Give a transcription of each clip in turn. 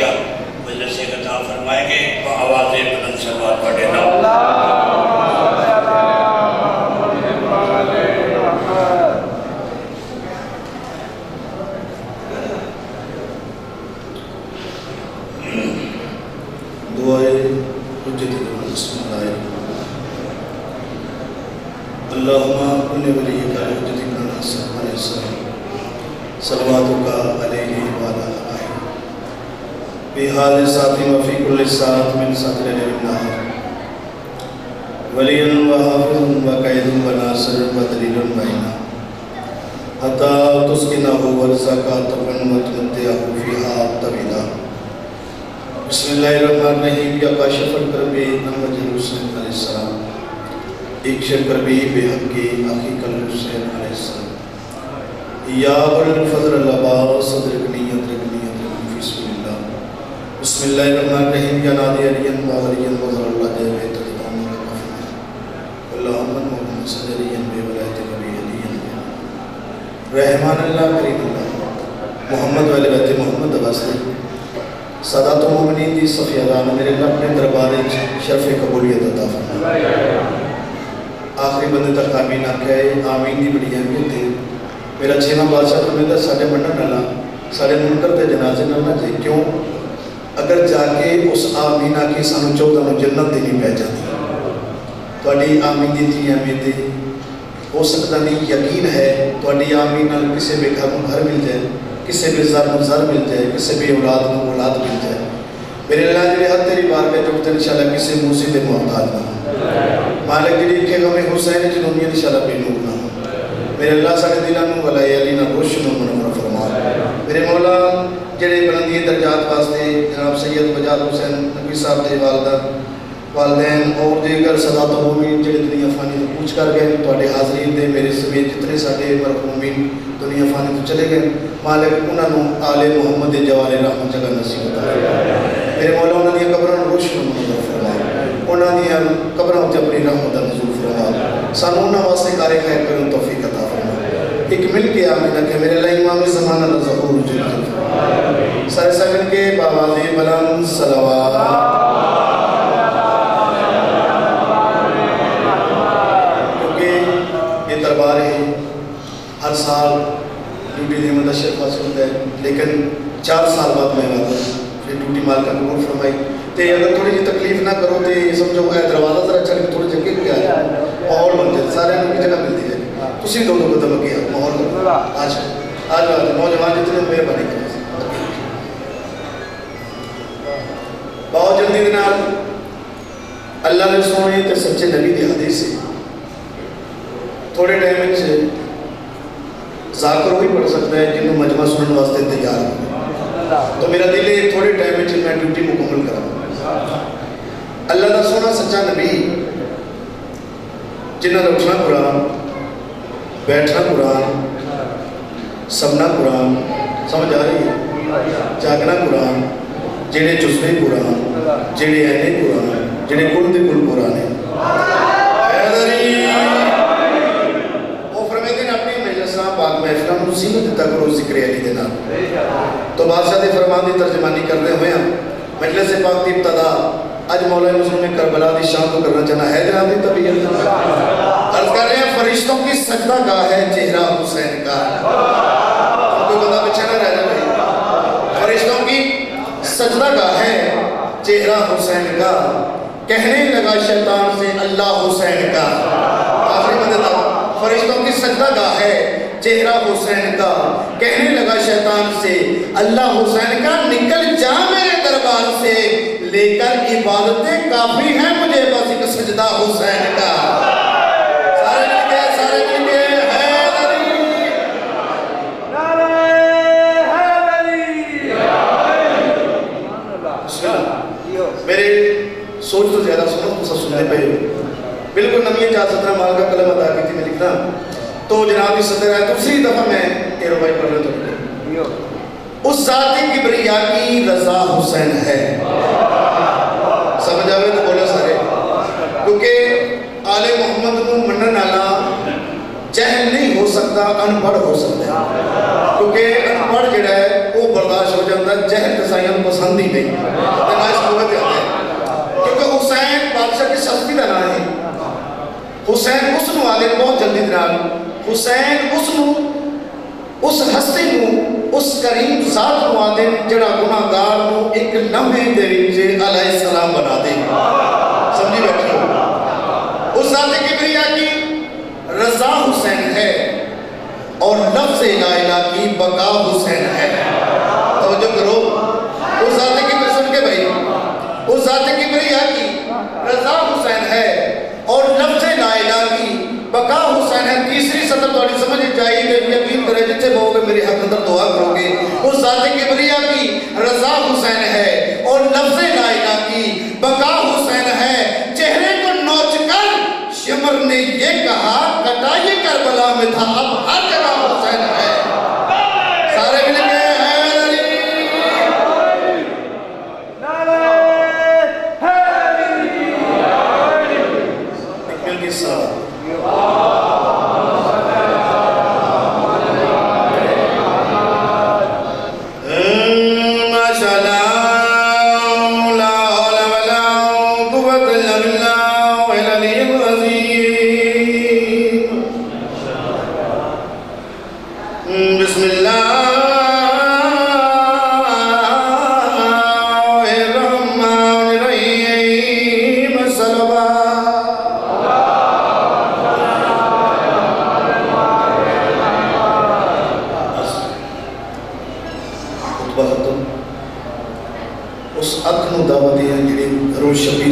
عالیہ مجلس عطا فرمائیں گے آواز بلند صلوات پڑھنا اللہم کل ولیک حجت ابن حسن علیہ السلام صلواتک علیہ وعلا آلہ بحال ساتھ وفی کل ساتھ من صدر للنہار ولی و حافظ و قید و ناصر و دلیل و معینہ حتی تسکنہ ورزقہ تقن و تمتعہ فیہا طویلہ بسم اللہ الرحمن الرحیم یا کاشف الکربی محمد حسین علیہ السلام ایک شر کربی بے حق کی آخی کل حسین علیہ السلام یا بالفضل اللہ صدرکنی ادرکنی ادرکنی فی سبیل اللہ بسم اللہ الرحمن الرحیم یا نادی علین و علین و ذر اللہ دے بیت تدام و لکفر اللہم محمد صدرین بے ولایت کبی علین رحمان اللہ کریم اللہ محمد و بیت محمد عباسلی سادات و مومنین دی صفی ادان میرے اللہ اپنے دربار شرف قبولیت عطا فرمائے آخری بندے تک آمین آکھے آمین دی بڑی اہمیت ہے میرا چھیواں بادشاہ فرماتا ساڈے منن نالا ساڈے منکر تے جنازے نہ جے کیوں اگر جا کے اس آمین آکھی سانو 14 نو جنت دینی پہ جاتی تواڈی آمین دی تھی اہمیت ہو سکتا نہیں یقین ہے تواڈی آمین نال کسے بے گھر نو گھر مل جائے کسے بے زر نو زر مل جائے کسے بے اولاد نو اولاد مل جائے میرے اللہ جی ہر تیری بار پہ چکتے انشاءاللہ کسے موسی دے محتاج نہ ہو مالک جی لکھے گا میں حسین جنونی انشاءاللہ بے نور نہ ہو میرے اللہ ساڑھے دلانو ولائی علی نہ روشن و منور فرما میرے مولا جڑے بلندی درجات واسطے جناب سید وجاد حسین نبی صاحب دے والدین اور دیگر صدات و مومین جڑے دنیا فانی تو پوچھ کر گئے تو اڈے حاضرین دے میرے سمیت جتنے ساڑھے مرحومین دنیا فانی تو چلے گئے مالک انہوں نے آل محمد جوال رحمت جگہ نصیب ہوتا ہے میرے مولا انہوں نے قبران روشن و منور فرما انہوں نے قبران تے اپنی رحمت نزول فرما سانو انہوں واسطے کارے خیر کرن توفیق عطا فرما ایک مل کے آمین کہ میرے اللہ امام زمانہ ظہور جلد سارے سا مل کے باواز بلند صلوات کیونکہ یہ دربار ہے ہر سال ڈیوٹی دی مدد شرف حاصل ہوتا ہے لیکن 4 سال بعد میں واپس پھر ڈیوٹی مال کا قبول فرمائی تے اگر تھوڑی جی تکلیف نہ کرو تے یہ سمجھو کہ دروازہ ذرا چل کے تھوڑی جگہ کیا ہے ماحول بن جائے سارے لوگ کی جگہ ملتی ہے اسی دو قدم کیا ماحول آج نوجوان جتنے مہربانی کریں بہت جلدی دنال اللہ نے سونے تے سچے نبی دی حدیث سے تھوڑے ٹائم سے ذاکر وہی پڑھ سکتا ہے جنہوں مجمع سنن واسطے تیار ہو تو میرا دل ہے تھوڑے ٹائم میں میں ڈیوٹی مکمل کرا اللہ کا سونا سچا نبی جنہوں نے اٹھنا قرآن بیٹھنا قرآن سبنا قرآن سمجھ آ رہی ہے جاگنا قرآن جڑے جزوے قرآن جڑے اینے قرآن جڑے کل دے کل قرآن ہے وہ فرمیتے ہیں اپنی مجلسہ پاک محفلہ مصیبت دیتا کرو ذکر علی دینا تو بادشاہ دے فرمان دی ترجمانی کرنے ہوئے ہیں مجلس پاک دی ابتدا آج مولا مسلم نے کربلا دی شان کو کرنا چاہنا ہے جناب دی طبیعت عرض کر رہے ہیں فرشتوں کی سجدہ گاہ ہے چہرہ حسین کا کوئی بندہ پچھے نہ رہ جائے بھائی فرشتوں کی سجدہ گاہ ہے چہرہ حسین کا کہنے لگا شیطان سے اللہ حسین کا آخری بندے تھا فرشتوں کی سجدہ گاہ ہے چہرہ حسین کا کہنے لگا شیطان سے اللہ حسین کا نکل جا میرے دربار سے لے کر عبادتیں کافی ہیں مجھے بس ایک سجدہ حسین کا سارے مل کے حیدری نعرہ حیدری میرے سوچ تو زیادہ سنو تو سننے پہ بالکل نمی جا سترہ مال کا کلم ادا کی تھی میں لکھنا تو جناب اس صدر ہے دوسری دفعہ میں ایرو بھائی پڑھ رہے تو اس ذاتی کبریا کی رضا حسین ہے سمجھ آوے تو بولے سارے کیونکہ آل محمد کو منن آلا جہل نہیں ہو سکتا انپڑھ ہو سکتا ہے کیونکہ انپڑھ جڑا ہے وہ برداشت ہو جاتا ہے جہل تسائیاں پسند پسند ہی نہیں نہ اس کو آتا ہے کیونکہ حسین بادشاہ کی سستی کا نام ہے حسین اس نو آدھے بہت جلدی درال حسین اس نو اس ہستی نو اس کریم ذات نو آدھے جڑا گناہگار نو ایک لمحے دے وچ علیہ السلام بنا دے سمجھی بیٹھے ہو اس ذات کبریا کی رضا حسین ہے اور لفظ لا الہ کی بقا حسین ہے توجہ کرو اس ذات کبریا سن کے بھائی اس ذات کبریا کی رضا حسین ہے اور لفظ لا الہ کی بقا حسین ہے تیسری سطر تھوڑی سمجھ چاہیے کہ یقین کرے جتنے بہو گے میرے حق اندر دعا کرو گے اس ذات کبریا کی رضا حسین ہے اور لفظ لا الہ کی بقا حسین ہے چہرے کو نوچ کر شمر نے یہ کہا کٹائی کربلا میں تھا اب ہر جگہ حسین ہے سارے مل کے حیدر علی مل کے ساتھ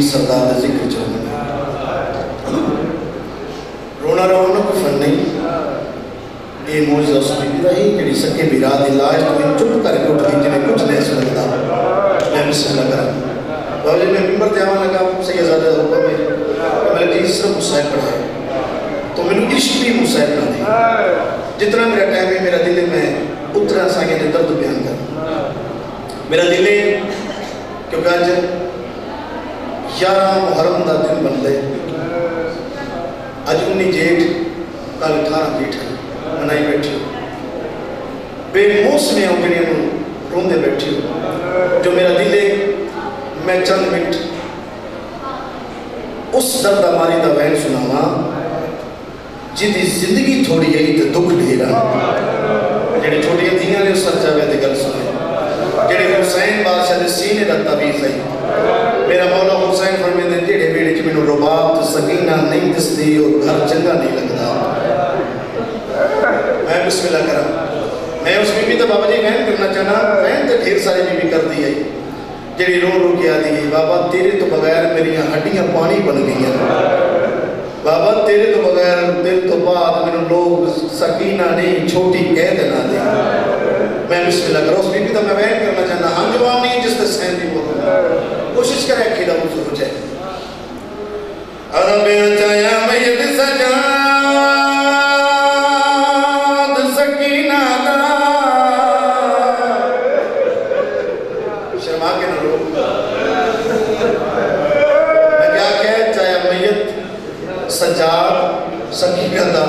سردار ذکر چاہوں رونا رونا کوئی فن نہیں یہ موجزہ اس میں بھی رہی کہ سکے بیراد علاج تو چپ کر کے اٹھ گئی جنہیں کچھ نہیں سنگتا میں بسم اللہ کرا بابا جی میں ممبر دیاوان لگا سید زیادہ حکم میں میں نے صرف مسائل پڑھائے تو میں نے عشق بھی مسائل نہ دی جتنا میرا ٹائم ہے میرا دل میں اتنا ساگے نے درد بیان کر میرا دل کیونکہ آج 11 محرم دا دن بن لے اج 19 جیٹ کل 18 جیٹ ہے منائی بیٹھی ہو بے موسمیں ہوں جنہیں ہم روندے بیٹھی ہو جو میرا دل ہے میں چند منٹ اس درد ہماری دا وین سناوا جدی زندگی تھوڑی ہے تو دکھ ڈھیرا جنہیں چھوٹی دھیاں نے اس سر جاوے دے گل سنے جنہیں حسین بادشاہ دے سینے دا طبیز ہے میرا مولا حسین فرمے دے جیڑے بیڑے چھ میں رباب تو سکینہ نہیں دستی اور گھر چنگا نہیں لگتا میں بسم اللہ کرا میں اس بی بی تو بابا جی وین کرنا چاہنا وین تو ڈھیر سارے بی بی کر دی ہے جیڑی رو رو کے آدھی ہے بابا تیرے تو بغیر میری ہڈیاں پانی بن گئی ہیں بابا تیرے تو بغیر دل تو بعد میں لوگ سکینہ نہیں چھوٹی کہہ دینا دے میں بسم اللہ کرا اس بی بی تو میں وین کرنا چاہنا ہم جوان نہیں جس تے سین بھی بولو کوشش کریں کھیلا مجھے ہو جائے عرب چایا میت سجاد سکینہ دا شرما کے نہ رو میں کیا کہہ چایا میت سجاد سکینہ دا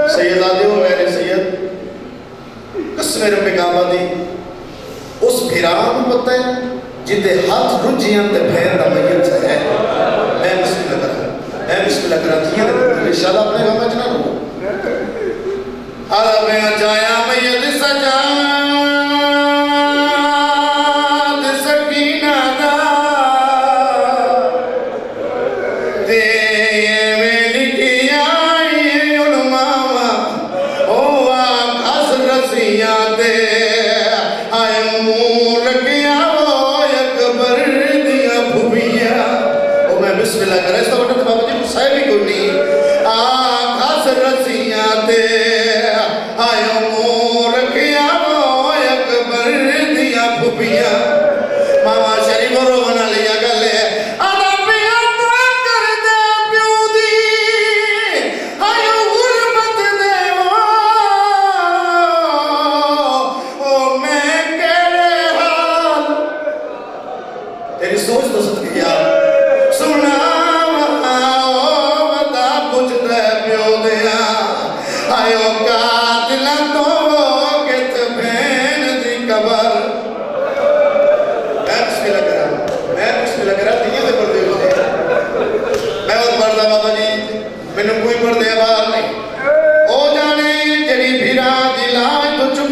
سید آدھے ہو میرے سید قسم رب کعبہ دی اس بھیران پتہ ہے جتے ہاتھ رجیاں تے بھین دا میت سے ہے میں بسم اللہ کرا میں بسم اللہ کرا تھی انشاءاللہ اپنے گھر میں جنا رو عرب جایا میت سجاد سکینہ دا دے میں لکھی آئی علماء او آپ حس رسیاں دے آئے مور کیا بسم اللہ کرے اس کا وقت بابا جی مسائل بھی کوئی نہیں آنکھا سے رسیاں دے آئے امور کیا وہ اکبر دیا پھوپیاں ماما شریف رو بنا لیا گلے آدھا پیاتا کر دے پیو دی آئے غربت دے او میں کہے حال تیری سوچ تو صدقی یار سنا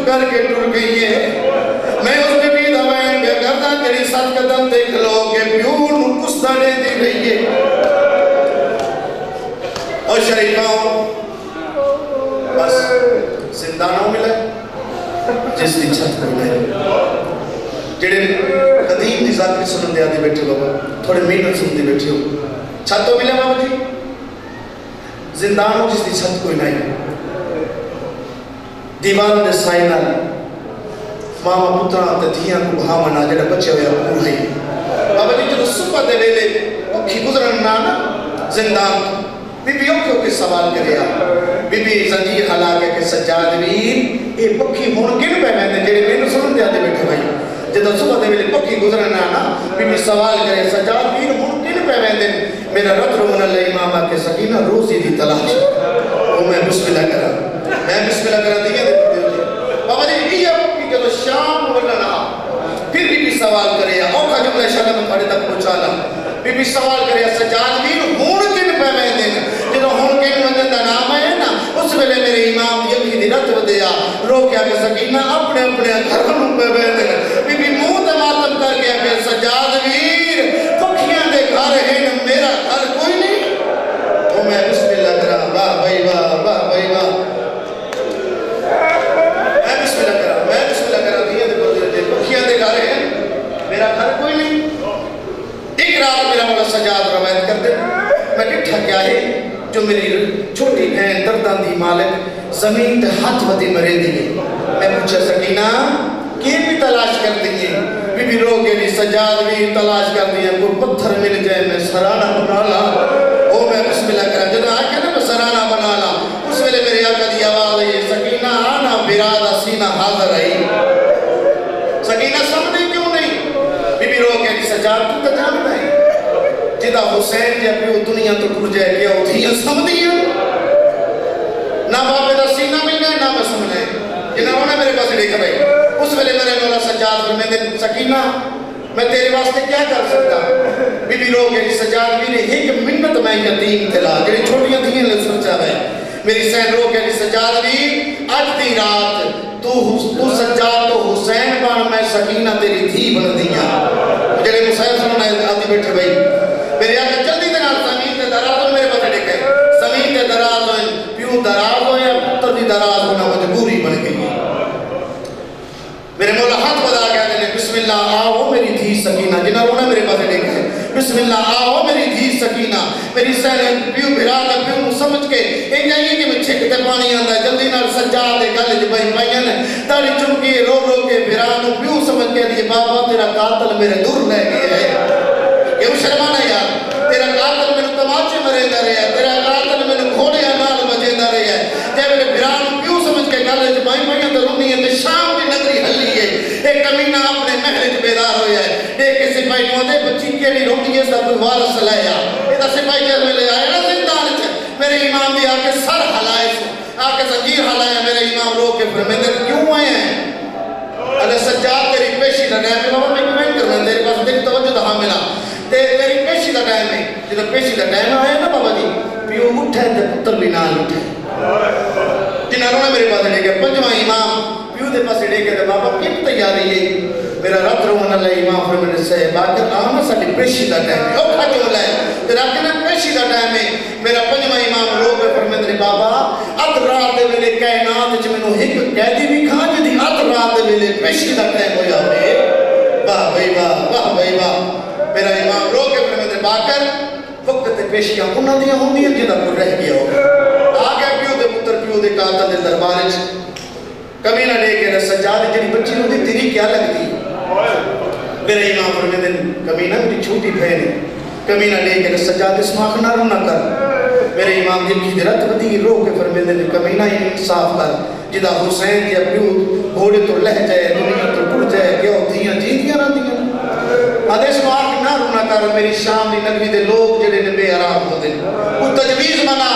کر کے ٹر گئی ہے میں اس بی بی دا وین بے کرتا جڑی 7 قدم دیکھ لو کہ پیو نو کستا دے دی رہی ہے اور شریفاؤں بس زندانوں ملا جس دی چھت کو لے جڑے قدیم دی ذاکر سنن دے آدھی بیٹھے بابا تھوڑے محنت سن دے بیٹھے ہو چھت تو ملے بابا جی زندانوں جس دی چھت کوئی نہیں دیوان دے سائنال ماما پتران تے دھیاں کو بھامنا جڑا بچے ہویا پور ہے بابا جی جب صبح دے ویلے اکھی گزرن نانا زندان بی بی اوکے اوکے سوال کریا بی بی زنجیر حلا کے سجاد ویر اے پکھی ہون کن پہ میں جڑے میں نے سنن دے آدھے بیٹھے بھائی جب صبح دے ویلے پکھی گزرن نانا بی بی سوال کرے سجاد ویر ہون کن پہ میں میرا رت رومن اللہ امامہ کے سکینہ روزی دی تلاش وہ میں بسم اللہ کرا دیئے بابا جی یہ پکی کہ تو شام ولنا پھر بی سوال کرے اوکھا جملہ شاہ میں پڑے تک پہنچانا بی سوال کرے سجاد ویر ہون کن پہ میں دن جنہوں ہون کن مندن دا نام ہے نا اس ویلے میرے امام یکی دی رت ودیا رو کیا کہ سکینہ اپنے اپنے گھروں پہ میں دن بی منہ تماتم کر گیا کہ سجاد ویر پکھیاں دے گھر ہیں میرا گھر کوئی نہیں تو میں بسم اللہ کرا واہ بھائی واہ میں بسم اللہ کرا دیئے دے پکھیاں دے گھر ہیں میرا گھر کوئی نہیں ایک رات میرا مولا سجاد روایت کر دے میں ڈٹھا کیا ہے جو میری چھوٹی بہن دردان دی مالک زمین تے ہاتھ ودی مرے دیئے میں پوچھا سکینہ کی بھی تلاش کر دیئے بی بی رو کے لیے سجاد بھی تلاش کر دیئے کوئی پتھر مل جائے میں سرانہ بنا لا او میں بسم اللہ کرا جدا آکے نا میں سرانہ بنا لا اس ویلے میرے آقا دی آواز ہے سکینہ آنا برادہ سینہ حاضر آئی سکینہ سمجھے کیوں نہیں بی بی رو کے لیے سجاد تو تجام نہیں جدا حسین جب بھی وہ دنیا تو ٹر جائے گیا وہ دھیاں سمجھیں نہ باپے دا سینہ مل گئے نہ میں سمجھیں جنہوں نے میرے پاس دیکھا بھائی اس ویلے میرے مولا سجاد میں نے سکینہ میں تیرے واسطے کیا کر سکتا بی بی رو کے سجاد بھی نے ایک منت میں یتیم تلا جنہیں چھوٹیاں دھیاں لے سوچا ہے میری سین رو کے سجاد بھی آج دی رات تو سجاد تو حسین بان میں سکینہ تیری دھی بن دیا جنہیں مسائل سننا آدھی بیٹھے بھائی میرے آگے جلدی دن آج زمین تے دراز ہو میرے پاس دیکھے زمین تے دراز ہو پیوں دراز ہو یا پتر دی دراز ہونا مجبوری بن گئی میرے مولا ہاتھ بدا گیا دینے بسم اللہ آؤ میری دھی سکینہ جنہاں رونا میرے پاس دیکھے بسم اللہ آؤ میری دھی سکینہ میری سہن پیوں بھرادا پیوں سمجھ کے ایک جائیے کہ میں چھکتے پانی آندہ ہے جلدی نال سجاد گالج بھائی بھائیاں تاڑی چمکی رو کے بھرانو پیوں سمجھ کے دیئے بابا تیرا قاتل میرے دور لے گئے ہے یہ شرمانا یار تیرا قاتل میں تماچے مرے دا رہے ہے تیرا قاتل میں گھوڑے انال بجے دا رہے ہے جب میرے بھرانو پیوں سمجھ کے گالج بھائی بھائیاں درونی ہے شام کی نگری ہلی ہے ایک کمینہ اپنے محل بیدار ہویا ہے ایک سپاہی موندے بچی کے لیے روٹی ہے سب کوئی وارث لائیا ایدہ سپاہی کے لئے آئے نا زندان چھے میرے امام بھی آکے سر حلائے سو آکے زنجیر حلائے میرے امام رو کے فرمیدے کیوں آئے ہیں اللہ سجاد تیری پیشی لگائے میں بابا میں کمیں کرنا تیرے پاس دیکھ توجہ دہاں ملا تیری پیشی لگائے میں جب پیشی لگائے میں آئے نا بابا جی پیو اٹھے تے پتر بھی نال اٹھے جنہاں رونا میرے پاس لے گئے پنجوہ امام پیو دے پاس لے گئے بابا کیوں تیاری ہے میرا رات رومن اللہ امام فرمیدے سے باکر آنا ساڑی پیشی دا ٹائم ہے اوکھا جو لائے تیرا کہنا پیشی دا ٹائم ہے میرا پنجوہ امام رو پہ فرمیدے بابا ات رات دے ویلے کائنات چھ میں نو ایک قیدی بھی کھا جدی ات رات دے ویلے پیشی دا ٹائم ہویا ہوئے واہ بھائی واہ میرا امام رو کے فرمیدے باکر وقت پیشیاں انہاں دیاں ہوں دیاں جدہ پر رہ گیا ہو آگے پیو دے پتر پیو دے قاتل دے دربارے کمینہ لے کے سجاد جنی بچی نو دی تیری کیا لگ دی میرے امام فرمیدے کمینہ میری چھوٹی بہن ہے کمینہ لے کے سجاد اسماق نہ رونا کر میرے امام دل کی درت بدی رو کے فرمیدے کمینہ انصاف کر جدا حسین دیا پیو گھوڑے تو لہ جائے دنیا تو ٹوٹ جائے کیا ہوتیاں جیتیاں رہ دیاں آدھے اسماق نہ رونا کر میری شام دی نگوی دے لوگ جڑے نے بے عراب ہوتے وہ تجویز منا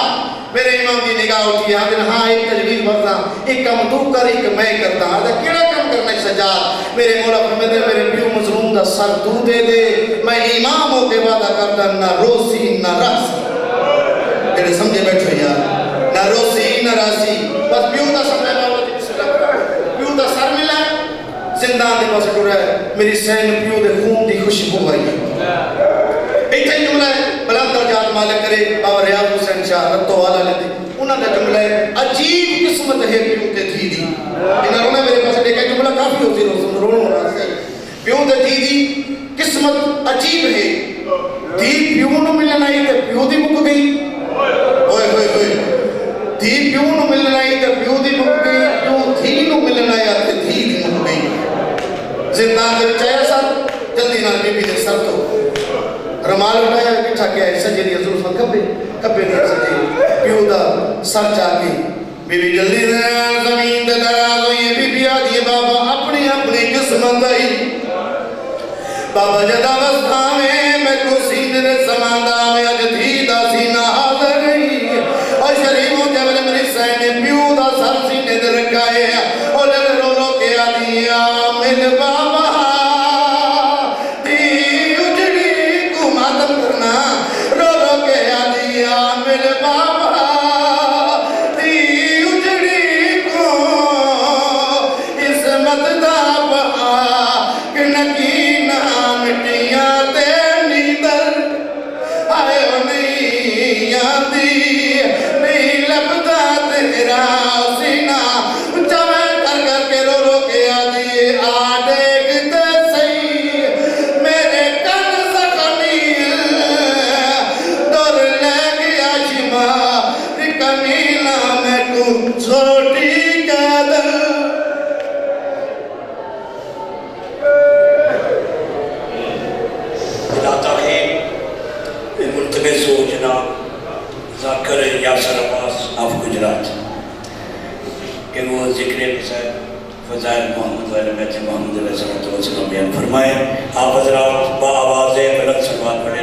میرے امام دی نگاہ ہوتی ہے آدھے ہاں ایک تجویز مرتا ایک کم تو کر ایک میں کرتا آدھے کیڑا کم کرنا سجاد میرے مولا فرمیدے میرے پیو مظلوم دا سر تو دے دے میں امام ہو کے وعدہ کرتا نہ روسی نہ راسی جڑے سمجھے بیٹھو یار نہ روسی نہ راسی بس پیو دا سمجھے بابا جی بسم اللہ پیو دا زندان دے پاس ٹرا ہے میری سین پیو دے خون دی خوشبو آئی ایتھے جملہ ہے بلند درجات مالک کرے بابا ریاض حسین شاہ رتو والا لیتے انہاں دا جملہ ہے عجیب قسمت ہے پیو تے تھی دی انہاں نے میرے پاس دیکھا جملہ کافی ہوتی رونا ہونا سے پیو تے تھی دی قسمت عجیب ہے دی پیو نو ملن آئی تے پیو دی مک گئی اوئے ہوئے ہوئے دی پیو نو ملن آئی تے پیو دی مک گئی پیو دھی نو ملن آیا تے دھی دی مک گئی زندان دے چاہیا سر جلدی نال بی بی دے سر تو رمال اٹھایا کٹھا کیا ہے سجے دی حضور صلی کبے نہیں سجے پیو دا سر چاہ کے بی بی جلدی زمین دے دراز ہوئی بی بی آدھی بابا اپنی اپنی قسمت آئی بابا جدا وسطا میں کو سینے نے سماندہ میں اج دھی دا سینہ حاضر گئی اور شریفوں جبل میری سینے پیو دا سر سینے دے رکھائے اور لگ رو رو کے آدھی آمین بابا دی اجڑی کو ماتم کرنا رو رو کے آدھی آمین بابا دی اجڑی کو عصمت دا بہا کہ نکینہ مٹیاں تے نیدر آئے ہو نہیں آدھی نہیں لبدا تیرا سینہ جمع کر کر کے رو رو کے آدھی آدھے سی میرے کن زخمی دور لے گیا شما کمیلہ میں کو چھوٹی قدر مرتبہ سوچنا ذاکر یاسر عباس آف گجرات کہ وہ ذکر حسین فضائل محمد علیہ بیت محمد علیہ صلی وسلم بیان فرمائے آپ حضرات با آواز بلند سلوات پڑھے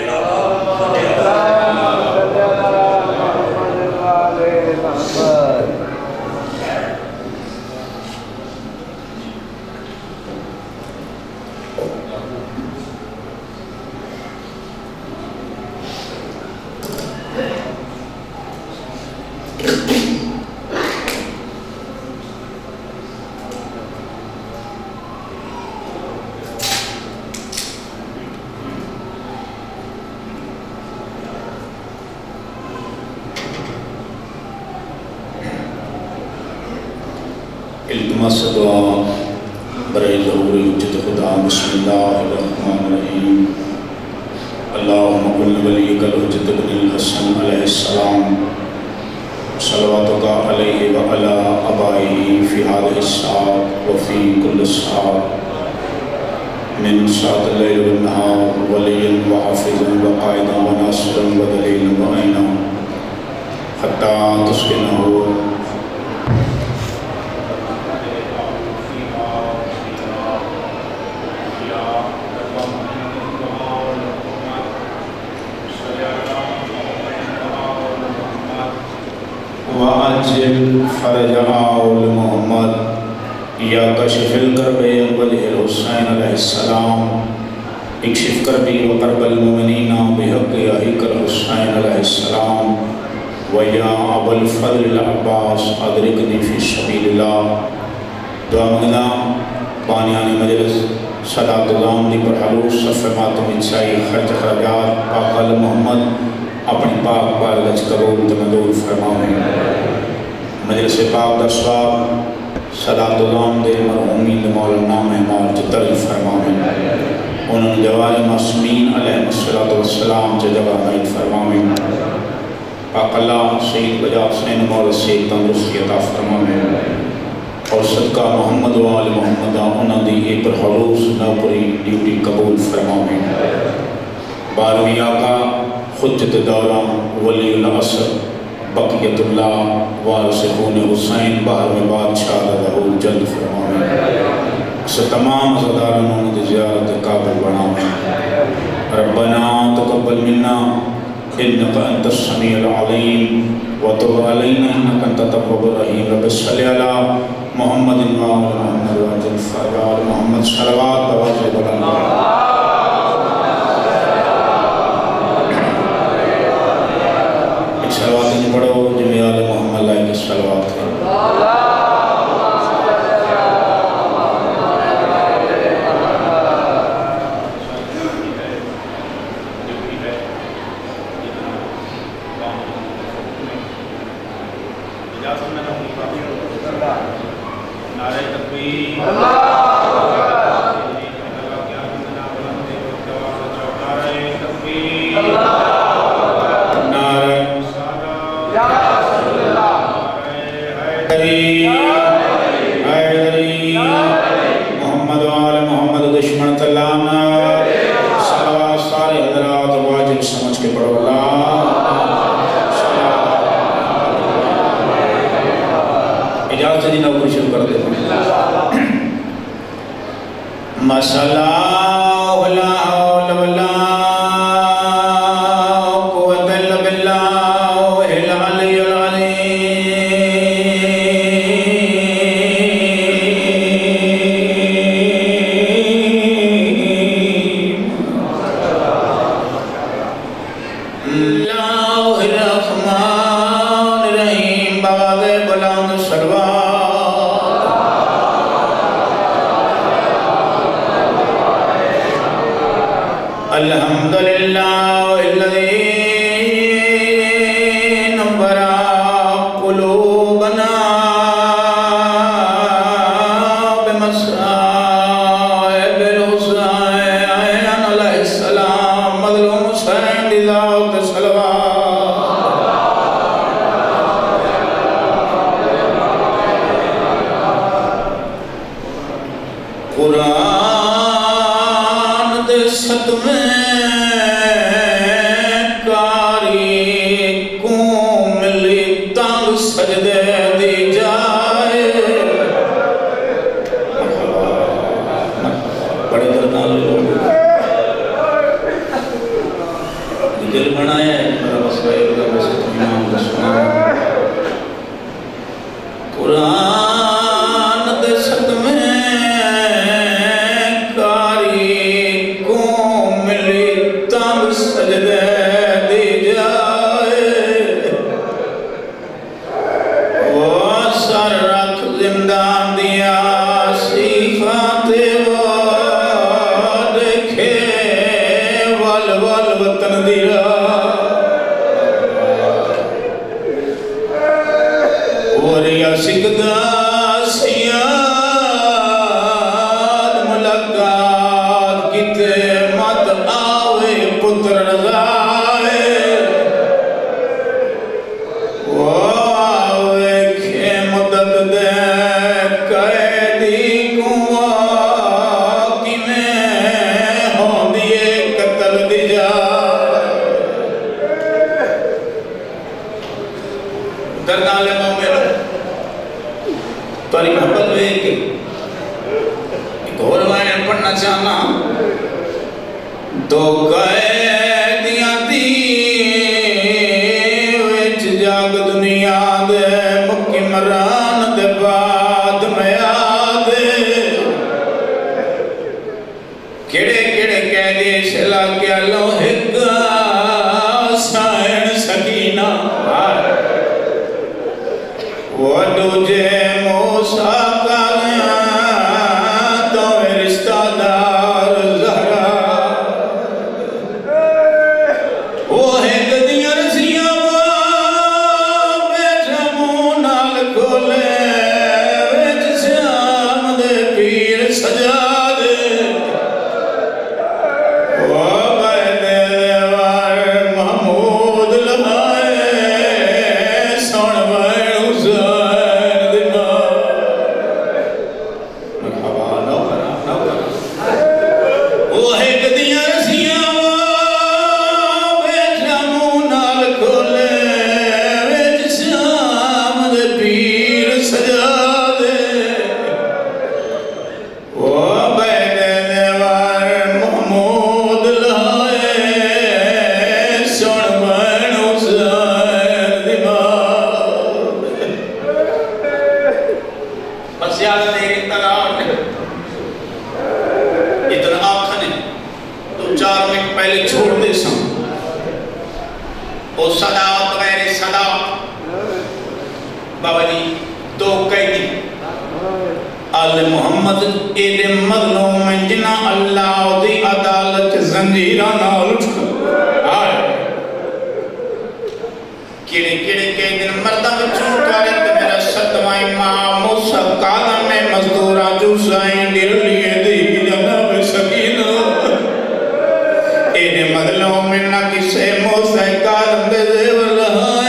التماس دعا برائے ظہور حجت خدا بسم اللہ الرحمن الرحیم اللہم قل ولیک الحجت بن الحسن علیہ السلام صلواتک علیہ وعلا ابائی فی هذه الساعة وفی کل ساعة من ساعة اللیل والنہار ولیا وحافظا وقائدا وناصرا ودلیلا وعینا حتی تسکنہ وَأَجِّلْ فَرَجَهَا لِمُحَمَّدٍ یا کشف الکرب وجہ الحسین علیہ السلام اکشف کربی وقرب المؤمنین بحق احق الحسین علیہ السلام ویا ابو الفضل العباس ادرکنی فی سبیل اللہ دعا مگنا بانیان مجلس صدات اللہ دی پر حلوس صف ماتم انسائی خرچ خرجات پاقل محمد اپنی پاک بارگج قبول تمدور فرماؤں مجلس پاک در سواب صدات اللہ دے مرحومین دے مولانا مہمان جتر فرماؤں انہوں نے جوار معصومین علیہ السلام سے جگہ مہید فرماؤں پاک اللہ سید بجا حسین مولا سید تندرستی عطا فرماؤں اور صدقہ محمد و آل محمد انہوں دی ایک پر حروس نوپری ڈیوٹی قبول فرماؤں باروی آقا حجت دورہ ولی العصر بقیت اللہ وارث خون حسین بہر میں بادشاہ لہو جلد فرماؤں سے تمام عزدارانوں نے زیارت قابل بناؤں ربنا تقبل منا انکا انت السمیع العلیم وتب علینا انکا انت التواب الرحیم رب صلی علی محمد و آل محمد وعجل فاجال محمد صلوات بواجہ بلند صلوات نہیں پڑھو جمعی آل محمد اللہ کے صلوات ہے مسئلہ لا حول ولا قوت الا باللہ العلی العظیم اللہ الرحمن الرحیم باغ بلند سرور الحمدللہ الذی نور قلوبنا بمصائب الحسین علیہ السلام مظلوم حسین بذات صلوات قرآن دے ستویں سجدے دی جائے بڑے درنال لوگ دل بنایا ہے میرا مسئلہ امام دسنا قرآن دے ستویں کاری کو ملی تنگ سجدے دی جائے زندان دیا صفات وہ دیکھے ول ول وطن دیا وریا سکدہ سیاد ملاقات کتے مت آوے پتر رضائے تاری محبت میں ایک اور روایت پڑھنا چاہنا دو قیدیاں دی وچ جاگ دنیا دے مکی مران دے بعد میں آد کیڑے کیڑے قیدی شلا کے لوہک سائن سکینہ وہ دوجے موسیٰ کالیاں تو رشتہ دار زہرا وہ ایک دیاں رسیاں بیٹھا مونال کھولے ویچ سیام دے پیر سجا دے وہ بیدے دیوار محمود لہائے سوڑ بائے بابا جی دو قیدی آل محمد ایدے مظلوم جنا اللہ دی عدالت زنجیران آلوچ کر آئے کیڑے کیڑے قیدن مردہ بچوں کارت میرا ستوائی ماں موسیٰ قادم میں مزدورہ جو سائیں دل لیے دی جناب سکینہ ایدے مظلوم نہ کسے موسیٰ قادم دے زیور لہائے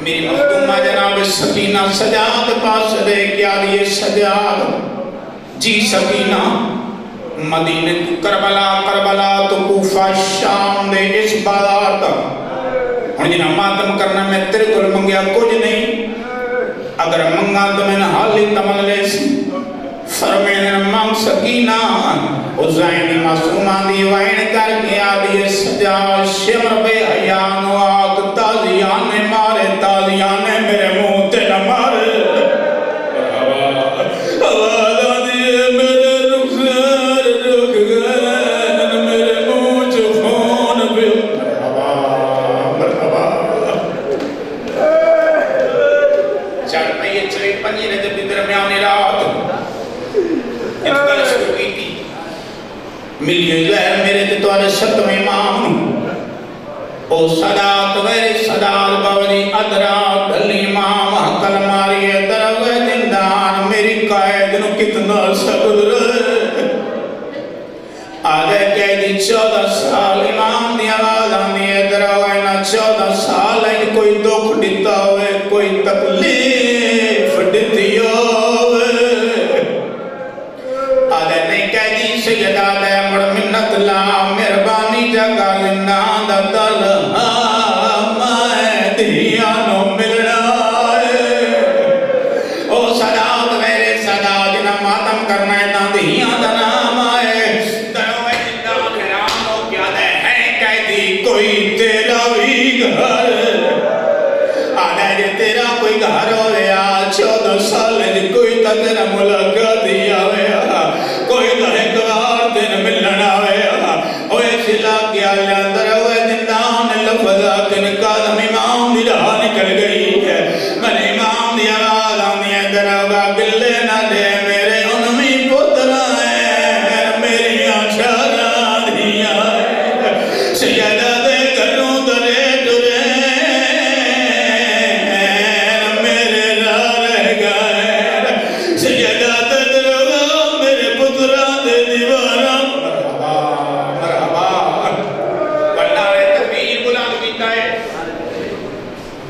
میری مخدومہ جناب سکینہ سجاد پاس دے کیا دیئے سجاد جی سکینہ مدینہ تو کربلا تو کوفہ شام دے اس بازار تک ہن جنہ ماتم کرنا میں تیرے کل منگیا کچھ نہیں اگر منگا تو میں نے حالی تمن لے سی فرمین مانگ سکینہ حسین معصومہ دی وائن کر کے آدھی سجاد شمر بے حیان و آگ تازیان مارے تازیان میرے منہ تے نہ مارے ملیے زہر میرے تے توارے ستم امام او صدات ویرے صدات باوجی ادرات دلی امام حقل ماری دروے زندان میری قائد نو کتنا صبر آدھے قیدی 14 سال امام دی آواز آنی ہے دروے نا 14 سال ہے کوئی دکھ دیتا ہوئے کوئی تکلیف دیتی ہوئے آدھے نہیں قیدی سیدہ دے مڑ منت لا مربانی جگہ زندان دا دل میں دیانو ملنا ہے او صدات میرے صدات جنہ ماتم کرنا ہے نا دیان دا نام آئے دروے زندان حرام ہو کیا دے ہیں قیدی کوئی تیرا بھی گھر آدھے جے تیرا کوئی گھر ہو رہا 14 سال جے کوئی تا تیرا ملاقات دیا ہویا کوئی دہکوار دن ملنا ہویا ہوئے سلا کیا لیاندر ہوئے زندان لفظہ کن قادم امام دی راہ نکل گئی ہے من امام دی آواز آنی ہے دروگا گلے نہ دے میرے انمی پتر ہیں میری آنچارا دیا ہے سیدہ دے گھروں درے درے میرے راہ رہ گئے سیدہ دے دروگا میرے پترہ دے دیوارا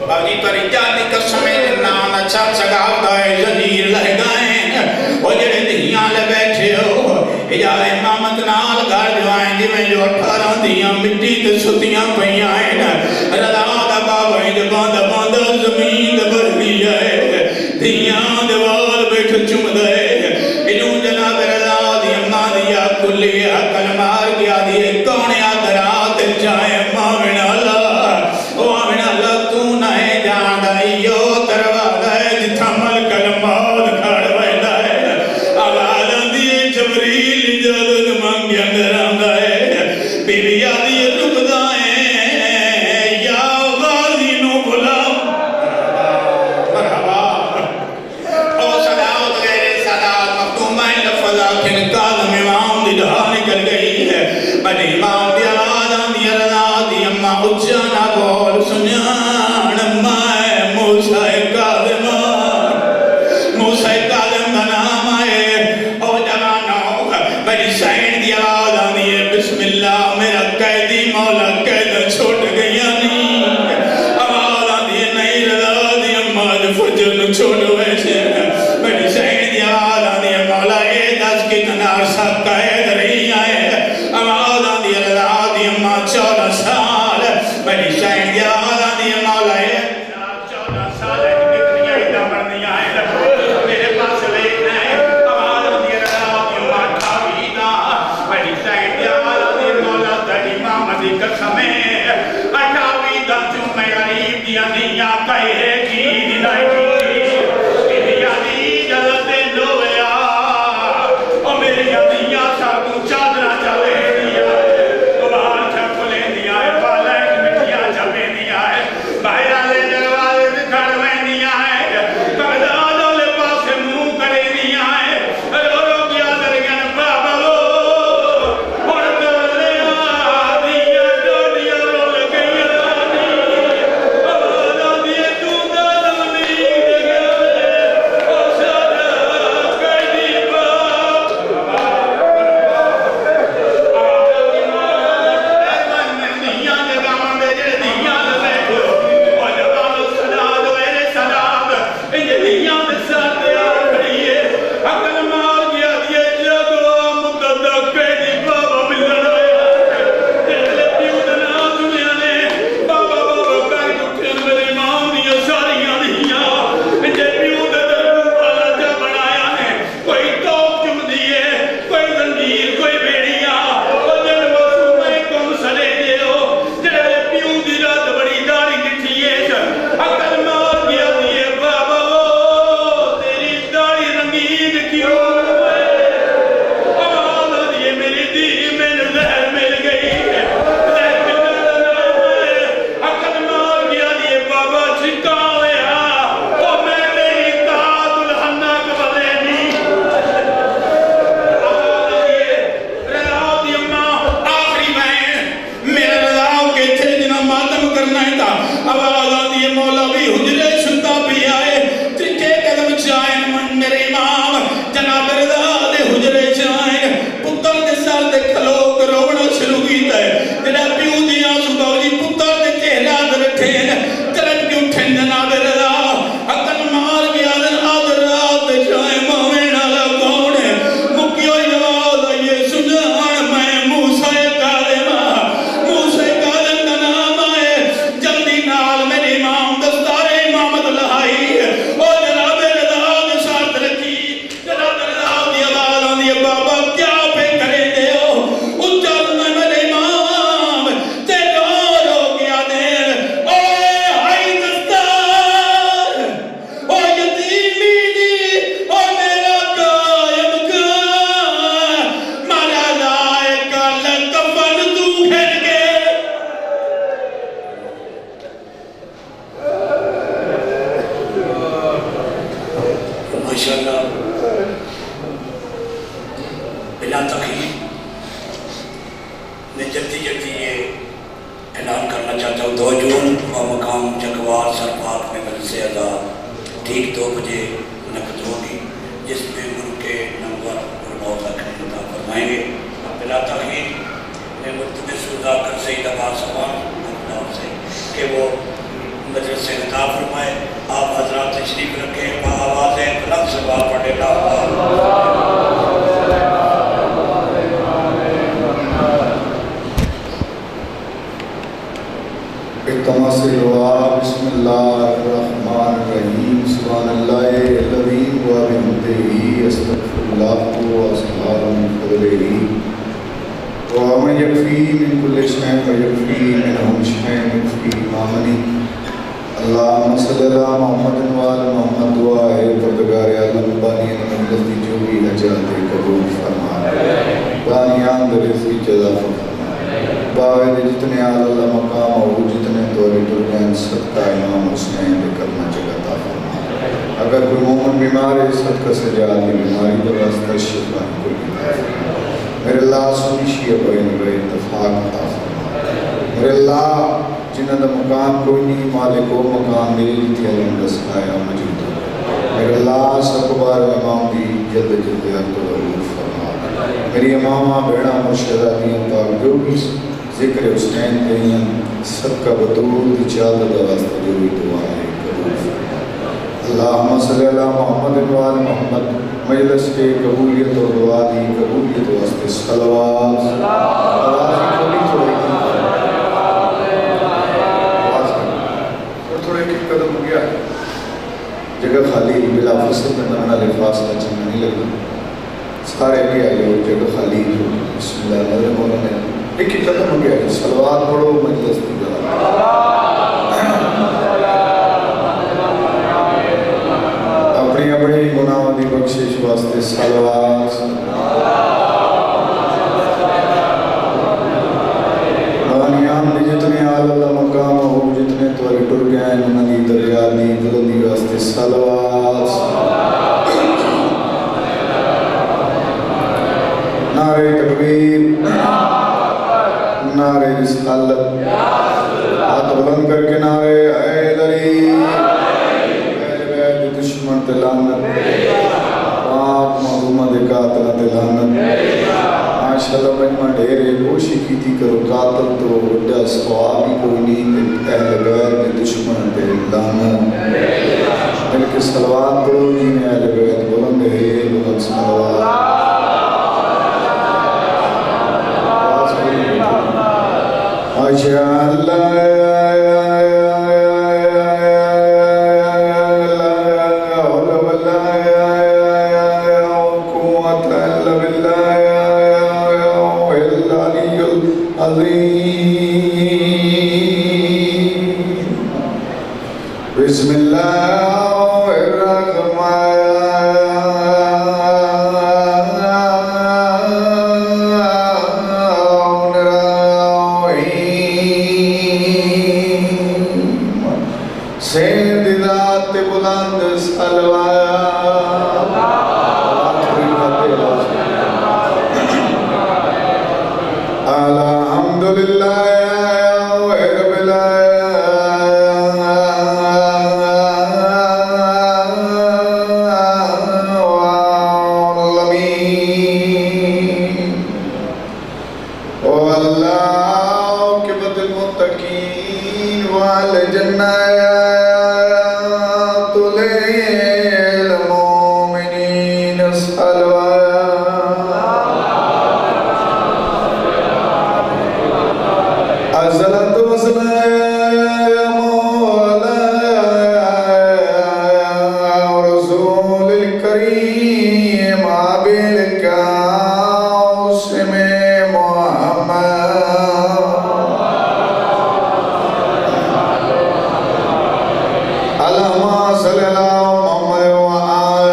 باوجی پر اجادی قسمیں نام اچھا سگاو دائے زنیر لہ گائیں وہ جڑے دہیاں لے بیٹھے ہو اجادے امامت نال گھر جوائیں جی میں جو 18 دیاں مٹی تے ستیاں پہیاں ہیں رضا دا بابا جو باندھا زمین بھر گیا ہے دہیاں دوال بیٹھ چم دے انہوں جناب رضا دی اماں دیا کلی حقل مار گیا دیئے کونے آدرات جائیں مامن اللہ مامن اللہ تو نہ جان دائیو تروا دائے جتھا ملک الموت کھڑ ویدہ ہے آغاز دیئے جبریل اجازت مانگی اندر آندائے بی بی آدھی رک دائیں یا غازی نو بھلا مرحبا او صداوت غیر صداوت مختومہ لفظہ کن قادم امام دی دہا نکل گئی ہے من امام دی آواز آندی رضا دی اممہ اجانا بول سنیان مائے موسیٰ قادم کا نام آئے او جوانو میری سائن دی آواز آنی ہے بسم اللہ میرا قیدی مولا قید چھوٹ گیا نہیں آواز آنی ہے نہیں رضا دی اممہ جو فجر نو چھوٹ ویسے میری سائن دی آواز آنی ہے مولا اے دس کتنا عرصہ قید رہی آئے آواز آنی ہے رضا دی اممہ 14 سال میری سائن دی آواز آنی ہے مولا اے 14 سال ہے کتنی عیدہ مرنی آئے میرے پاس لینا ہے آواز آنی ہے رضا دی اممہ 18 دا میری سائن دی آواز آنی ہے مولا تڑی مامدی قسمیں 18 دا جو میں غریب دیا دیا کہے کی دلائی کی بیٹھے کرن کی اٹھیں جناب رضا حقن مار گیا دن آدر رات جائے مامین آلا کونے مکیو یواد آئیے سنان میں موسیٰ کالمہ موسیٰ کالم کا نام آئے جلدی نال میرے امام دستار امامت لہائی او جناب رضا دے ساتھ رکھی جناب رضا دی آواز آندی بابا کیا پہ کرے دے ہو اچھل میں میرے امام تے گار ہو گیا دیر اوے ہائی دستار او یتیمی دی او میرا قائم کا مارا لائے کا لکفن تو گھر کے ماشاءاللہ بلا تخیر میں جلدی جلدی یہ اعلان کرنا چاہتا ہوں 2 جون و مقام چکوار سرپاک میں مجلس ادا ٹھیک 2 بجے منعقد ہوگی جس میں ملک کے نمبر اور بہت عطا فرمائیں گے بلا تخیر میں ملتمس ادا کر سید عباس صاحب سے کہ وہ مجلس سے خطاب فرمائے آپ حضرات تشریف رکھیں آواز بلند سے بات پڑھے لا اقتما سے دعا بسم اللہ الرحمن الرحیم سبحان اللہ الذی و بحمدہ استغفر اللہ و اسلام فضلہ ومن یکفی من کل شیء و یکفی منہم شیء یکفی آمنی اللہم صلی اللہ محمد وآل محمد دعائے پردگار عالم بانیان مجلسی جو بھی حجات قبول فرما بانیان درسی جزا فرما باوید جتنے آل اللہ مقام ہو جتنے دوری دنیان صدقہ امام حسین دے کرنا جگتا فرما اگر کوئی مومن بیمار ہے صدقہ سے جاتی بیماری دراستہ شفا کوئی بیمار میرے اللہ سنی شیعہ بین بے اتفاق عطا فرما میرے اللہ جنہ دا مکان کوئی نہیں مالک و مکان میری جتی علم رسائے مجید میرے اللہ سب بار امام دی جلد جلد عبد العلوم فرما میری امامہ بیڑا مرشدہ دین پاک جو بھی ذکر حسین دین صدقہ بدور دی چال دوست جو بھی دعائیں قبول فرما اللہم صلی اللہ محمد وآل محمد مجلس کے قبولیت و دعا دی قبولیت واسطے صلوات آوازی کھولی تھوڑے کی قدم ہو گیا جگہ خالی بلا فصل میں نمنا لفاظ کا چنگا نہیں لگا سارے بھی آئے ہو جگہ خالی بسم اللہ نظر مولانا ایک ہی قدم ہو گیا صلوات پڑھو مجلس دی جگہ اپنی اپنی گناہوں دی بخشش واسطے صلوات بانیان دی جتنے آل اللہ مقام ہو جتنے تولی ٹر گئے انہوں نے دریا دی بلندی واسطے صلوات نعرہ تکبیر نعرہ رسالت ہاتھ بلند کر کے نعرہ حیدری اہل بیت دشمن تلانت پاک محمد قاتل تلانت ماشاءاللہ مجمع ڈھیرے کوشی کی تھی کرو قاتل تو وڈا سوابی کوئی نہیں اہل بیت دشمن تلانت بلکہ صلوات پڑھو جی میں اہل بیت بلند ہے بلند صلوات ماشاءاللہ بسم اللہ الرحمن الرحیم سید ذات بلند صلوات الحمدللہ الجنات للمؤمنين صلوات الصلاة والسلام على رسول الكريم أبي القاسم اللهم صل على محمد وآل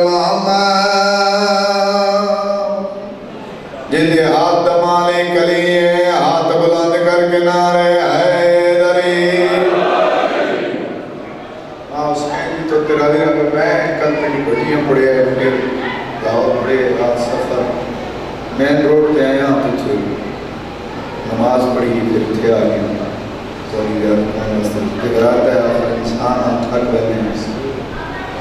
محمد جن کے ہاتھ دمالے کلیے ہاتھ بلند کر کے نعرے حیدری حسین تو تیرا دن میں کل تک بھٹیاں پڑے ہیں پھر لاہور پڑے رات سفر مین روڈ پہ آیا تو نماز پڑھی پھر تھے آگے تھوڑی دیر گھراتا ہے اور انسان ہم تھک بیٹھے ہیں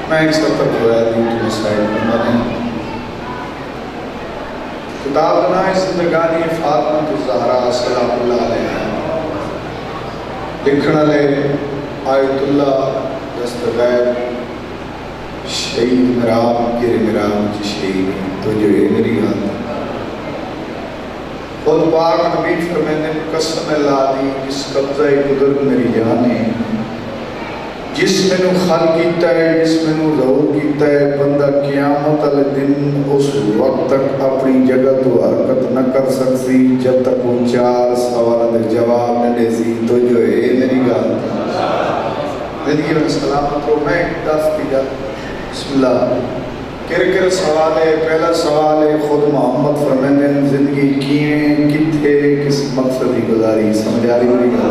میں ایک سفر پڑھایا دی تو مسائل میں نے کتاب بنائے زندگانی فاطمہ الزہرا سلام اللہ علیہ لکھنا لے آیت اللہ دستغیر شہید مراب گرے مراب کی شہید تو جو ہے میری حال خود پاک نبی فرمینے قسم اللہ دی جس قبضہ قدرت میری جانے جس میں نو خل کیتا ہے جس میں نو ظہور کیتا ہے بندہ قیامت علی دن اس وقت تک اپنی جگہ تو حرکت نہ کر سکتی جب تک وہ 4 سوالوں کے جواب نہ دے سی تو جو ہے میری گال زندگی میں سلامت ہو میں دس دیا بسم اللہ کر سوال ہے پہلا سوال ہے خود محمد فرمیندن زندگی کییں کتھے کس مقصد ہی گزاری سمجھا رہی ہوئی گا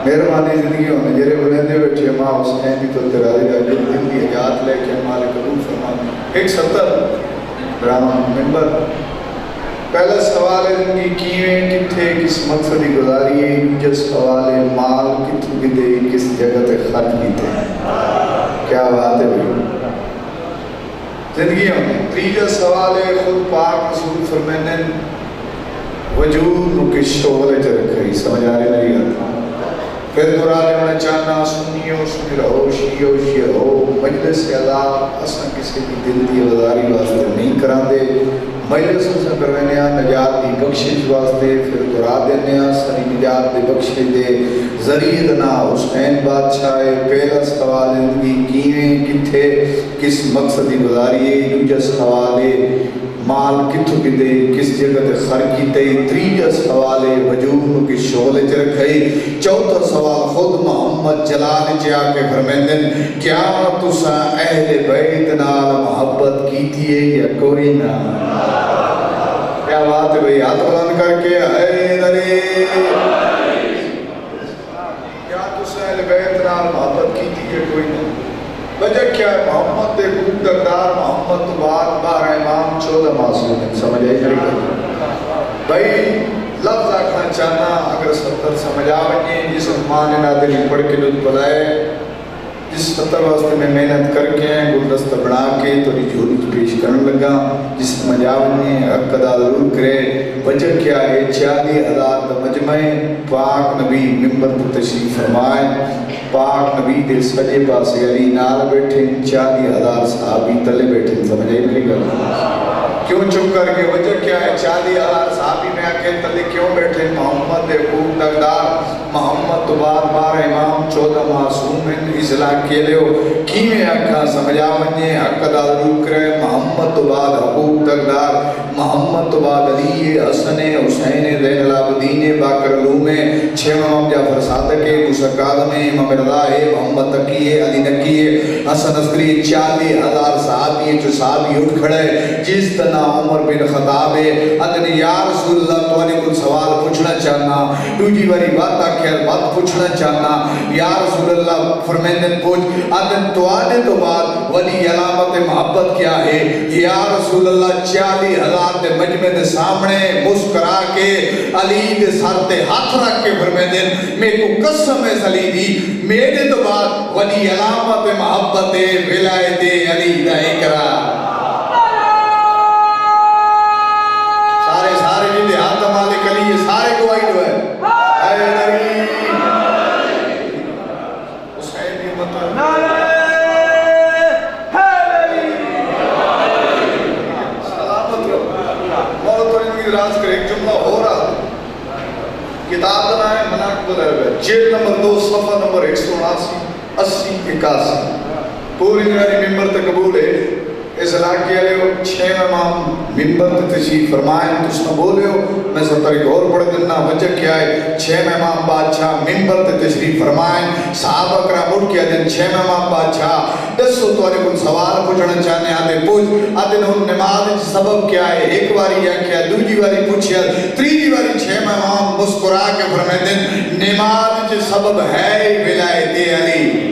مہربانی زندگی ہونے جرے بلندے بیٹھے ماں حسین بھی تو تیرا دیگا جو دن کی حجات لے کے ہمارے قبول فرما 170 برامہ ممبر پہلا سوال ہے زندگی کییں کتھے کس مقصد ہی گزاری ہے جس سوال ہے مال کتھو کی دے کس جگہ تے خرچ کیتے کیا بات ہے بھئی زندگیوں میں تیجا سوال ہے خود پاک رسول فرمینے وجود کے شعلے چ رکھئی سمجھ آ رہی میری گل پھر دورالے ہونا چاہنا سنیو سنی رہو شیعو شیع رہو مجلس اللہ اصلا کسی کی دل دی وزاری واسطے نہیں کران دے مجلس سے کروانے نجات دی بخشش واسطے پھر دورا دینے سری نجات دی بخشش دے ذریعہ دنا حسین بادشاہ پہلا سوال زندگی کیویں کتھے کس مقصد دی گزاری ہے دوجا سوال ہے مال کتھو کی دے کس جگہ تے خرچ کیتے تیجا سوال ہے وجود کی شعلے چ رکھئی چوتھا سوال خود محمد جلال چ آ کے فرمیندن کیا تساں اہل بیت نال محبت کیتی ہے یا کوئی نہ کیا بات ہے بھئی ہاتھ بلند کر کے حیدری کیا تساں اہل بیت نال محبت کیتی ہے کوئی نہ وجہ کیا ہے محمد دے خوب دردار محمد تو بعد 12 امام 14 معصوم ہیں سمجھ آئی میری بھائی لفظ آکھنا چاہنا اگر 70 سمجھ آویں جس مان نادری پڑھ کے لطف بلائے جس 70 واسطے میں محنت کر کے گلدستہ بنا کے توری جھولی پیش کرنے لگا جس سمجھ آویں حق ادا ضرور کرے وجہ کیا ہے 40,000 کا مجمع پاک نبی ممبر پر تشریف فرمائے پاک نبی دے سجے پاسے علی نال بیٹھے 40,000 صحابی تلے بیٹھے سمجھ آئی میری گل کیوں چپ کر کے وجہ کیا ہے 40,000 صحابی میں آکے تلے کیوں بیٹھے محمد دے خوب دردار محمد تو بعد 12 امام 14 معصوم ہیں اصلاح کے لئے کی میں آکھا سمجھا منجے حق ادا ضرور کرے محمد تو بعد حقوق دردار محمد تو بعد علی حسن حسین زین العابدین باقر علوم 6 امام جعفر صادق موسیٰ کاظم امام رضا محمد تقی علی نقی حسن عسکری 40,000 صحابی جو صحابی اٹھ کھڑے جس طرح عمر بن خطاب اندن یا رسول اللہ تو نے کچھ سوال پوچھنا چاہنا دوجی باری بات آخر بات پوچھنا چاہنا یا رسول اللہ فرمیندن پوچھ اندن تو آنے تو بعد ولی علامت محبت کیا ہے یا رسول اللہ 40,000 دے مجمع دے سامنے مسکرا کے علی دے سر تے ہاتھ رکھ کے فرمیندن میں کو قسم ہے علی دی میرے تو بعد ولی علامت محبت ولایت علی دا اقرار امید راز کر ایک جملہ ہو رہا کتاب کا نام ہے مناقب العرب، جلد نمبر 2 صفحہ نمبر 179 80 81 پوری دنیا ممبر تے قبول ہے اس علاقے والے 6 امام ممبر تے تشریف فرمائیں تس نہ بولے ہو میں سب طریق اور پڑھ دینا وجہ کیا ہے 6 امام بادشاہ ممبر تے تشریف فرمائیں صحابہ کرام اٹھ کے دن 6 امام بادشاہ دسو تو کن سوال پوچھنا چاہنے آدھے پوچھ آدھے ہن نماز سبب کیا ہے ایک باری یا کیا دوسری باری پوچھیا تیسری باری 6 امام مسکرا کے فرمائیں دن نماز سبب ہے ولایت علی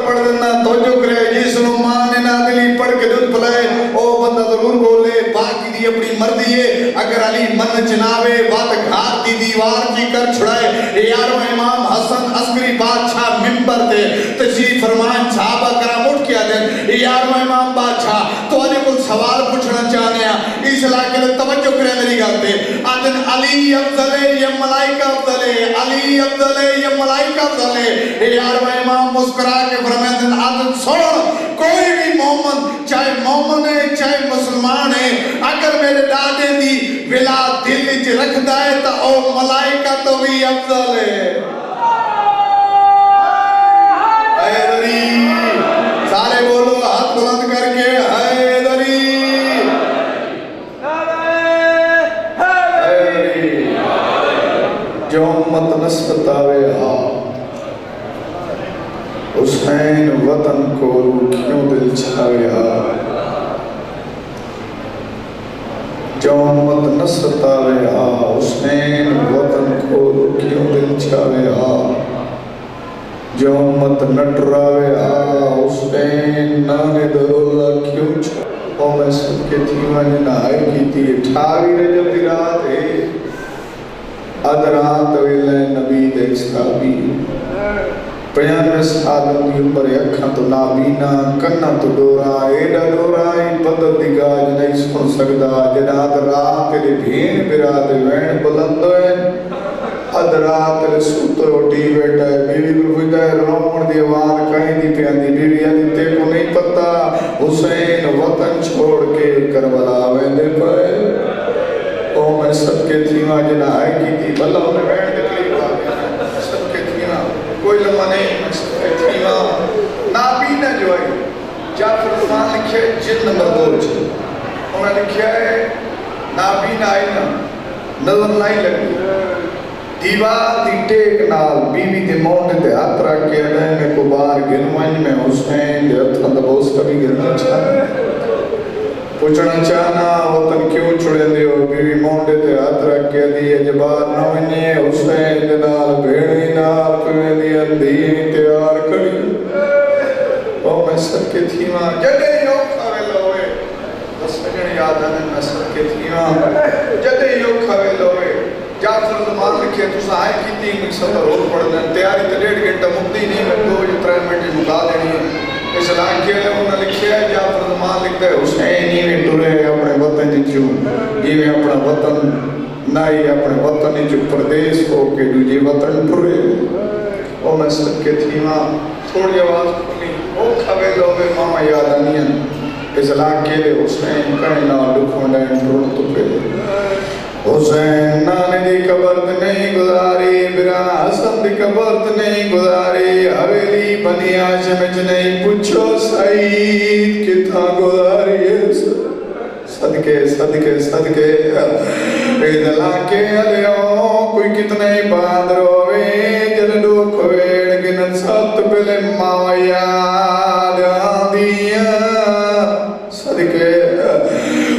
پڑھ دینا توجہ کرے جس نو ماں نے نادلی پڑھ کے دل پلائے او بندہ ضرور بولے باقی دی اپنی مردی ہے اگر علی من چناوے وات گھات دی دیوار کی کر چھڑائے یارو امام حسن عسکری بادشاہ ممبر تے تشریف فرمائیں صحابہ کرام اٹھ کے آدھیں یارو امام بادشاہ تو آنے کل سوال پوچھنا چاہنے ہیں اس علاقے میں توجہ کرے میری گاتے آدھیں علی افضل ہے یا ملائکہ افضل ہے علی افضل ہے یا ملائکہ افضل ہے یارو امام مسکرا کے فرمائیں آدھن سن کوئی بھی مومن چاہے مومن ہے چاہے مسلمان ہے اگر میرے دادے دی ولا دل وچ رکھدا ہے تو او ملائکہ تو بھی افضل ہے حیدری سارے بولو ہاتھ بلند کر کے حیدری حیدری جو امت نسبت آوے حسین وطن کو کیوں دل چھاوے جو امت نصرت آوے حسین وطن کو کیوں دل چھاوے جو امت نٹراوے حسین نانے درولا کیوں چھاوے اور میں سب کے تیمانی نہائی کی تھی ٹھاوی رجب دی رات ہے ادرات ویلے نبی دیکھ صحابی پیانوے سالن دی عمر اکھاں تو نابینا کنہ تو ڈورا ایڈا ڈورا ہی بدر دی گاج نہیں سن سکدا جناد رات دے بھین براد وین بلند ہوئے ادرات دے سوتر اٹھی بیٹا ہے بیوی کو پوچھتا ہے رومن دی آواز کہیں دی پیاندی بیوی آدھی تے کو نہیں پتا حسین وطن چھوڑ کے کربلا ویندے پائے او میں سب کے تھیمہ جنہ آئی کی تھی بلہ انہیں وین دے قریب آ گیا سب کے تھیمہ کوئی لمحہ نہیں میں سب کے تھیمہ نابینا جو ہے جعفر رحمان لکھے جلد نمبر 2 انہوں نے لکھیا ہے نابینا آئی نا نظر نہیں لگی دیوار دی ٹیک نال بیوی دی مونڈ تے ہاتھ رکھ کے اڈائے میں کو بار گرمائن میں حسین دے ہتھاں دا بوس کبھی گرنا چاہنا پوچھنا چاہنا وطن کیوں چھڑے دیو بیوی مونڈ تے ہاتھ رکھ کے دی جبار نوینی حسین دے نال بھیڑی نال کوئی دی اندھی تیار کری او میں سب کے تھیمہ جدے یو کھاوے لوئے بس مجھے یاد آنے میں سب کے تھیمہ جدے یو کھاوے لوئے جعفر زمان لکھے تو سہائی کی تھی میں سب رول پڑھ دیں تیاری تے 1.5 گھنٹہ مقدی نہیں میں 2-3 منٹ مقا دینی ہے اس علاقے لئے انہوں نے لکھے ہے جعفر زمان لکھتا ہے حسین ہی میں ٹورے اپنے وطن نیچو یہ میں اپنا وطن نائی اپنے وطن نیچو پردیس ہو کے دوجی وطن ٹورے او میں سب کے تھیمہ تھوڑی آواز کھلی او کھوے لوگے ماما یاد آنین اس علاقے لئے حسین کہیں نا لکھوں ڈائن ٹھوڑ تو پہ حسین نانے دی قبرت نہیں گزاری برا حسن دی قبرت نہیں گزاری حویلی بنی آشمچ نہیں پوچھو سعید کتنا گزاری ہے صدقے صدقے صدقے اید علاقے علیوں کوئی کتنے باندھ روے جلدو کھویڑ گنن سات پلے ماویاد آدیاں صدقے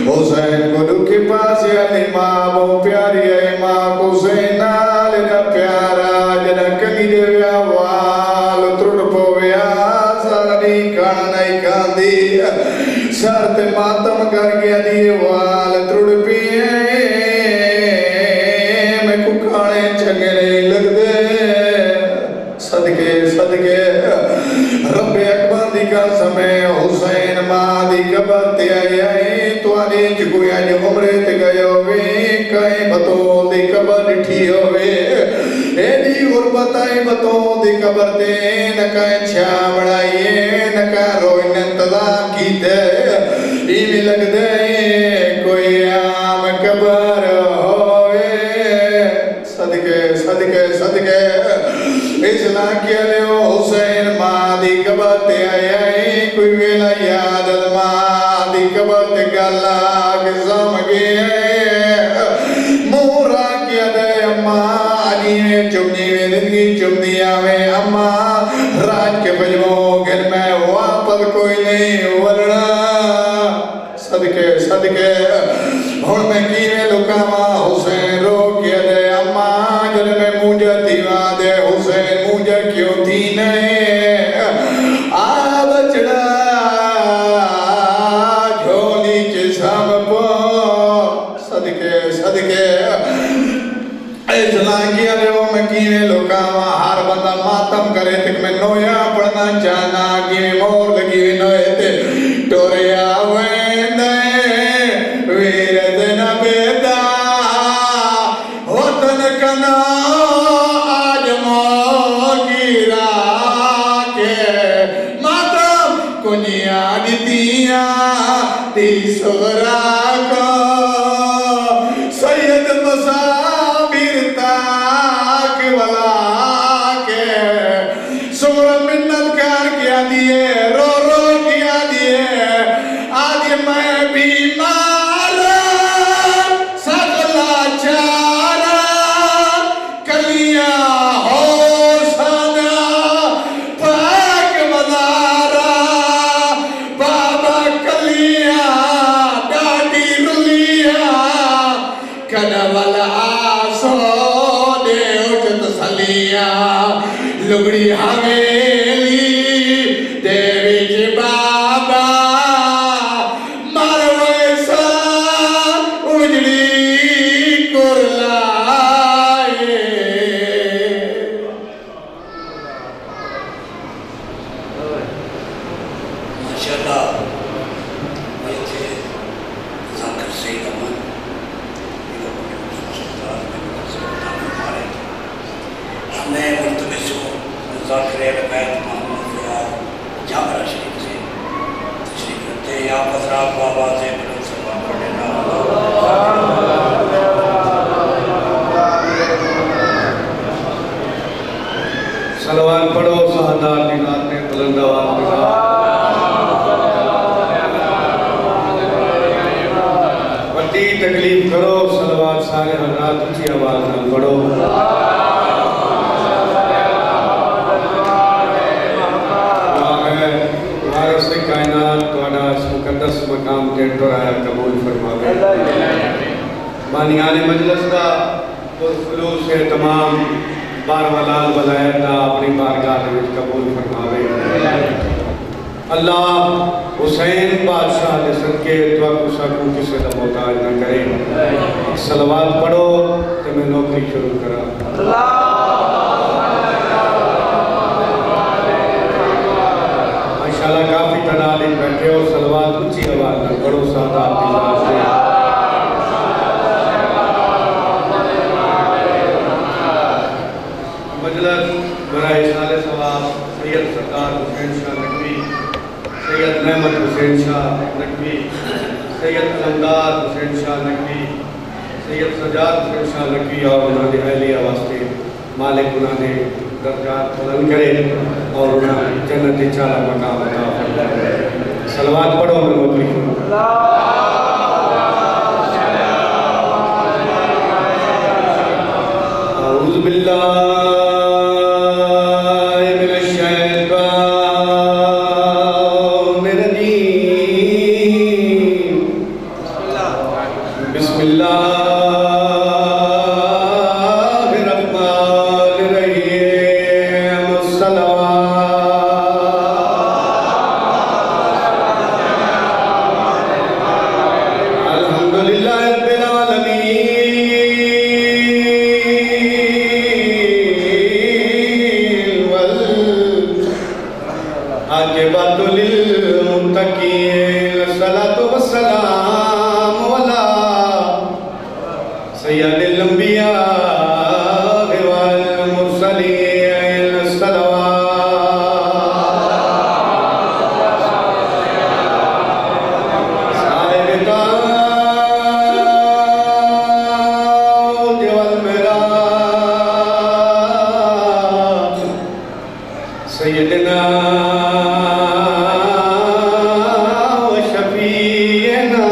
حسین گلو کے پاس علی ماں بہو پیاری ہے ماں کو زینال نہ پیارا جنہ کنی دے ویا وال ترڑ پویا سارنی کھانا نہیں کھاندی سارتے ماتم کر گیا دی وال ترڑ پیئے میں کو کھانے چنگے نہیں لگ دے صدقے صدقے رب اکبر دی قسم حسین ماں دی قبر تے آئی تو آنے جگویا جو عمرے تے گئے ہوئے کہیں بطوں دی قبر ڈٹھی ہوئے ایڈی غربت آئی بطوں دی قبر تے نہ کہیں چھا بڑھائیے نہ کہیں روئن انتظام کی تے ایمی لگ دے کوئی عام قبر ہوئے صدقے صدقے صدقے اسلام کیا لے ہو حسین ماں دی قبر تے آئی کوئی ویلا یاد ماں دی قبر تے گالا گزام گئے مورا کیا دے اماں آجی میں چمنی میں زندگی چمنی آوے اماں راج کے بجموں گھر میں واپس کوئی نہیں ورنا صدقے صدقے ہون میں کینے لکاما حسین رو کیا دے اماں جن میں مجھے دیوا دے حسین مجھے کیوں تھی نہیں آب چڑا جھولی کے سام پو صدقے صدقے اسلام کیا دے وہ میں کینے لکاما ہر بندہ ماتم کرے تک میں نویا پڑھنا چاہنا کی مور لگی ہوئی نوے تے ٹوریا ویندے ویر دن بیدا وطن کنا آج موکی راکے ماتم کنیا دیتیا تی سغرا کو سید مصابر تاک ولا کے سور منت کار کیا دیئے رو رو کیا دیئے آدھی میں بیمار سگلا چارا کلیاں ہو سانا پاک مدارا بابا کلیاں ڈاڈی رلیاں کنول آسو دے اچت سلیاں لگڑی حویلی دے وچ بابا مرویسا اجڑی کرلائے ماشاءاللہ میں تھے ذاکر سید امن ہم نے ملتمس ہوں ذاکر بیت محمد فیاد جامعہ شریف سے تشریف رکھتے ہیں آپ حضرات بابا سے بلند سلام پڑھنے صلوات پڑھو سہادات کی نات میں بلند آواز کے ساتھ بڑی تکلیف کرو صلوات سارے حضرات اچھی آواز نہ پڑھو وارث کائنات تواڈا اس مقدس مقام تے ٹرایا قبول فرماوے بانیان مجلس دا خلوص سے تمام بار ولال ولایت دا اپنی بارگاہ دے وچ قبول فرماوے اللہ حسین بادشاہ دے صدقے تو ساکو کسے دا محتاج نہ کرے صلوات پڑھو تے میں نوکری شروع کرا ماشاءاللہ کافی تعداد میں بیٹھے ہو صلوات اونچی آواز نہ پڑھو سادات کی ذات سے مجلس برائے سال ثواب سید سردار حسین شاہ نقوی سید نعمت حسین شاہ نقوی سید علمدار حسین شاہ نقوی سید سجاد حسین شاہ نقوی اور انہوں نے اہلیہ واسطے مالک انہوں نے درجات بلند کرے اور انہوں نے جنت چالا مقام عطا فرمائے صلوات پڑھو میں نوکری اعوذ باللہ عاقبۃ للمتقین الصلاۃ والسلام وشفيعنا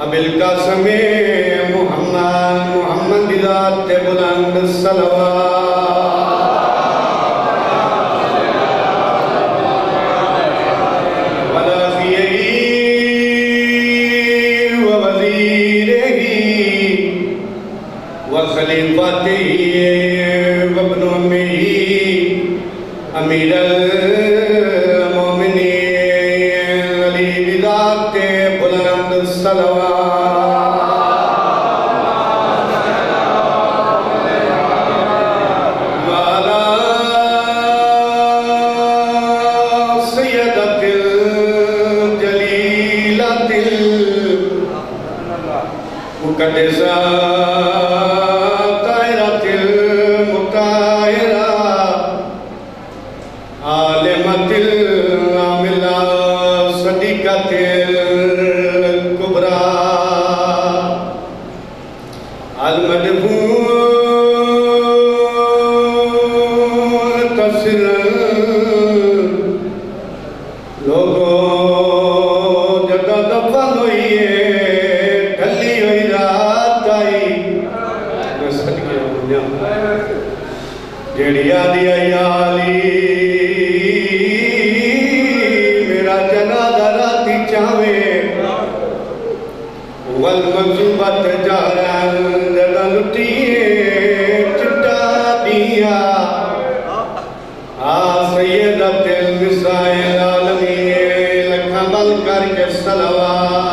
أبي القاسم محمد ذات بلند الصلوات وابن أمه أمير المؤمنين علي بذات بلند الصلوات وعلى سيدة الجليلة المقدسة میرا جنازہ راتی چاہوے والمنصوبت جاران جڑا لٹیے چٹا دیا سیدت النساء العالمین لکھا مل کر کے صلوات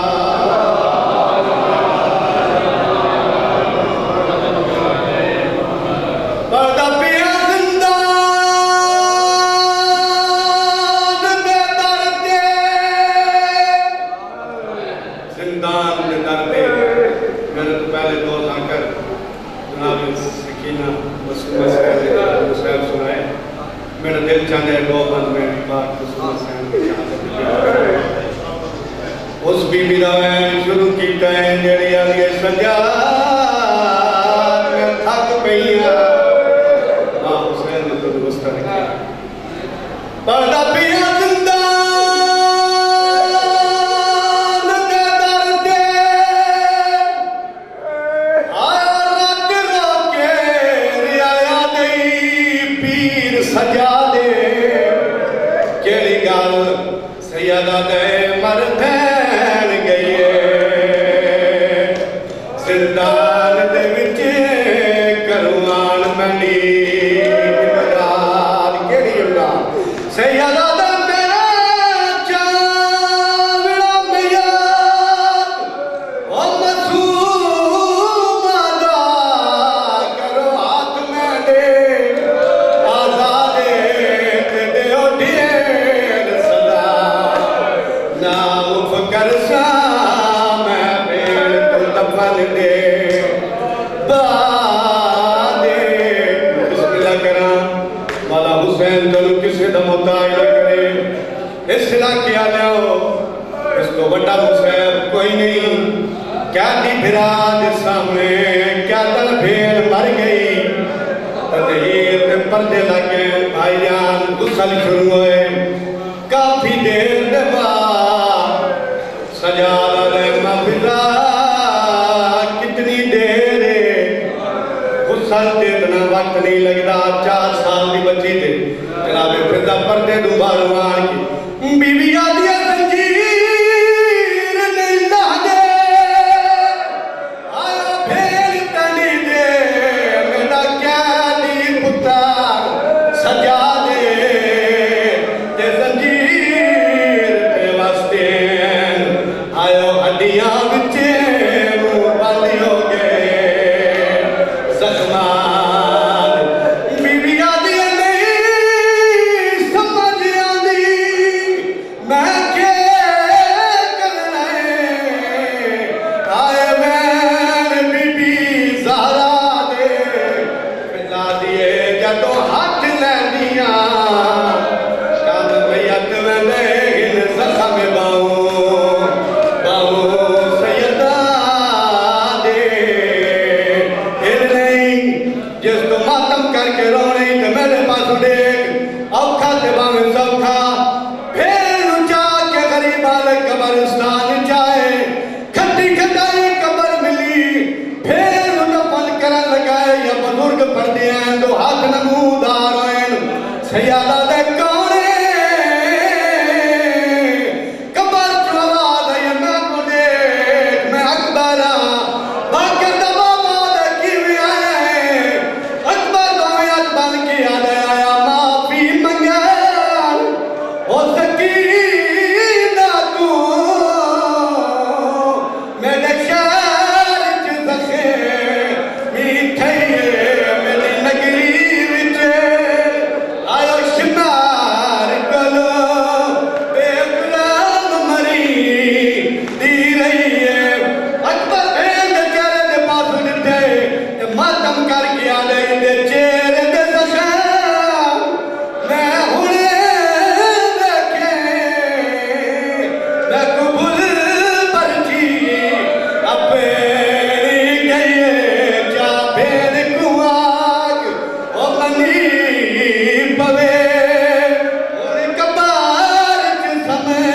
میرا دل چاہنے دو بند میں بات اس بی بی روائن شروع کی کہیں جڑی آگے سجاد میں تھک پہیا حسین نے تو دوستہ رکھا پردہ پیا زندان دے دردے آیا رات رو کے ریایا دئی پیر سجا سیدہ دے مردین گئیے زندان دے وچے کروان منی مراد کیڑی اللہ سیدہ دے میرے چاوڑا میاد او مسوم ادا کرو ہاتھ میں دے آزادے تے دے اٹھیے کرسا میں پیڑ کو دفن دے بادے بسم اللہ کرام والا حسین دلو کسی دا مطالعہ کرے اصلاح کیا لیو اس کو بڑا حسین کوئی نہیں کیا دی بھرا دے سامنے کیا دل بھیڑ مر گئی تدہیر دے پردے لگے بھائی جان غسل شروع ہوئے کافی دیر دے بعد سجادہ دے محفظہ کتنی دیر غسل دے اتنا وقت نہیں لگتا 4 سال دی بچی دے جناب فضہ پردے دوباروان کی بی بی آدھی زنجیر نہیں لا دے آیا پھر تنی دے میرا کیا دی پتر سجا دے تے زنجیر پہ واسطے آیا ہڈیاں بچے منہ بالی ہو گئے زخمان بی بی آدھی نہیں سمجھ آدھی میں سیادہ دے کونے کبر تو آواز ہے میں کو دیکھ میں اکبرہ باقی دبا بادہ کیویں آیا ہے اکبر دوئے اکبر کی آدھے آیا معافی منگل او سکینہ کو میرے شہر چزخے میٹھے میری نگری وچے آیو شمار کلو بے غلام مری دی رہی ہے اکبر بھین دے چہرے دے پاسو ڈٹھے ماتم کر کے آلے دے چہرے دے زخم میں ہونے دیکھے میں قبول پرچی اپنی گئے جا پھر کو آگ او بنی پوے اور کبار جسمے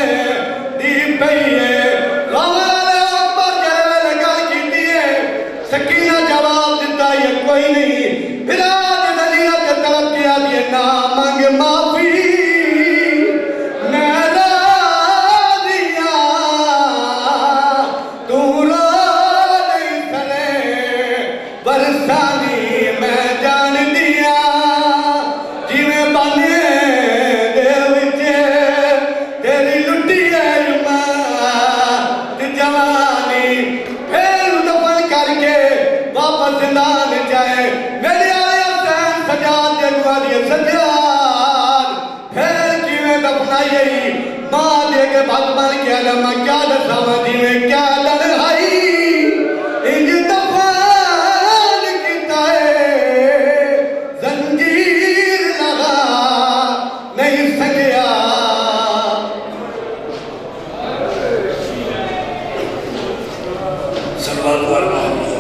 دی پئیے روالے اکبر جلوے لگا کی دیئے سکینہ جواب دیتا یہ کوئی نہیں پھر آج نظیرہ کے طرف کیا دیئے نا مانگ معافی میں راضیاں تو رو نہیں سنے برسانی میں جان دیا جی میں بانے دے وچے تیری لٹی ہے تے جوانی پھر دفن کر کے واپس زندان جائے میری آیا حسین سجاد دے گوادی سجاد پھر کیویں دفنائی ماں دے کے بھت بن کے علمہ کیا دساواں جی میں کیا لڑائی انج دفن کیتا ہے زنجیر لگا نہیں سکیا صلوات و محمد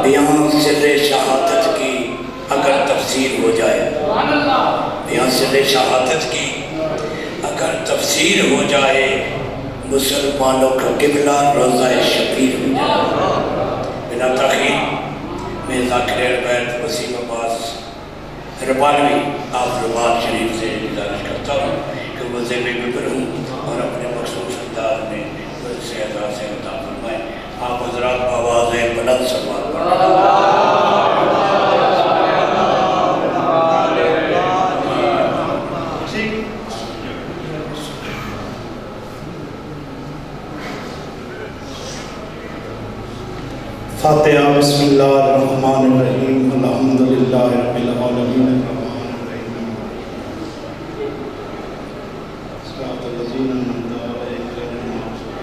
بیان سر شہادت کی اگر تفسیر ہو جائے بیان سر شہادت کی اگر تفسیر ہو جائے مسلمانوں کا قبلہ روضہ شبیر ہو جائے بنا تاخیر میں ذاکر بیت وسیم عباس ربانوی آپ ربان شریف سے گزارش کرتا ہوں کہ وہ ذیل ببر ہوں اور اپنے مخصوص انداز میں سے ادا سے عطا فرمائیں آپ حضرات آوازیں بلند سلوات پڑھیں فاتحہ بسم اللہ الرحمن الرحیم الحمدللہ رب العالمین الرحمن الرحیم صراط الذین انعمت علیہم غیر المغضوب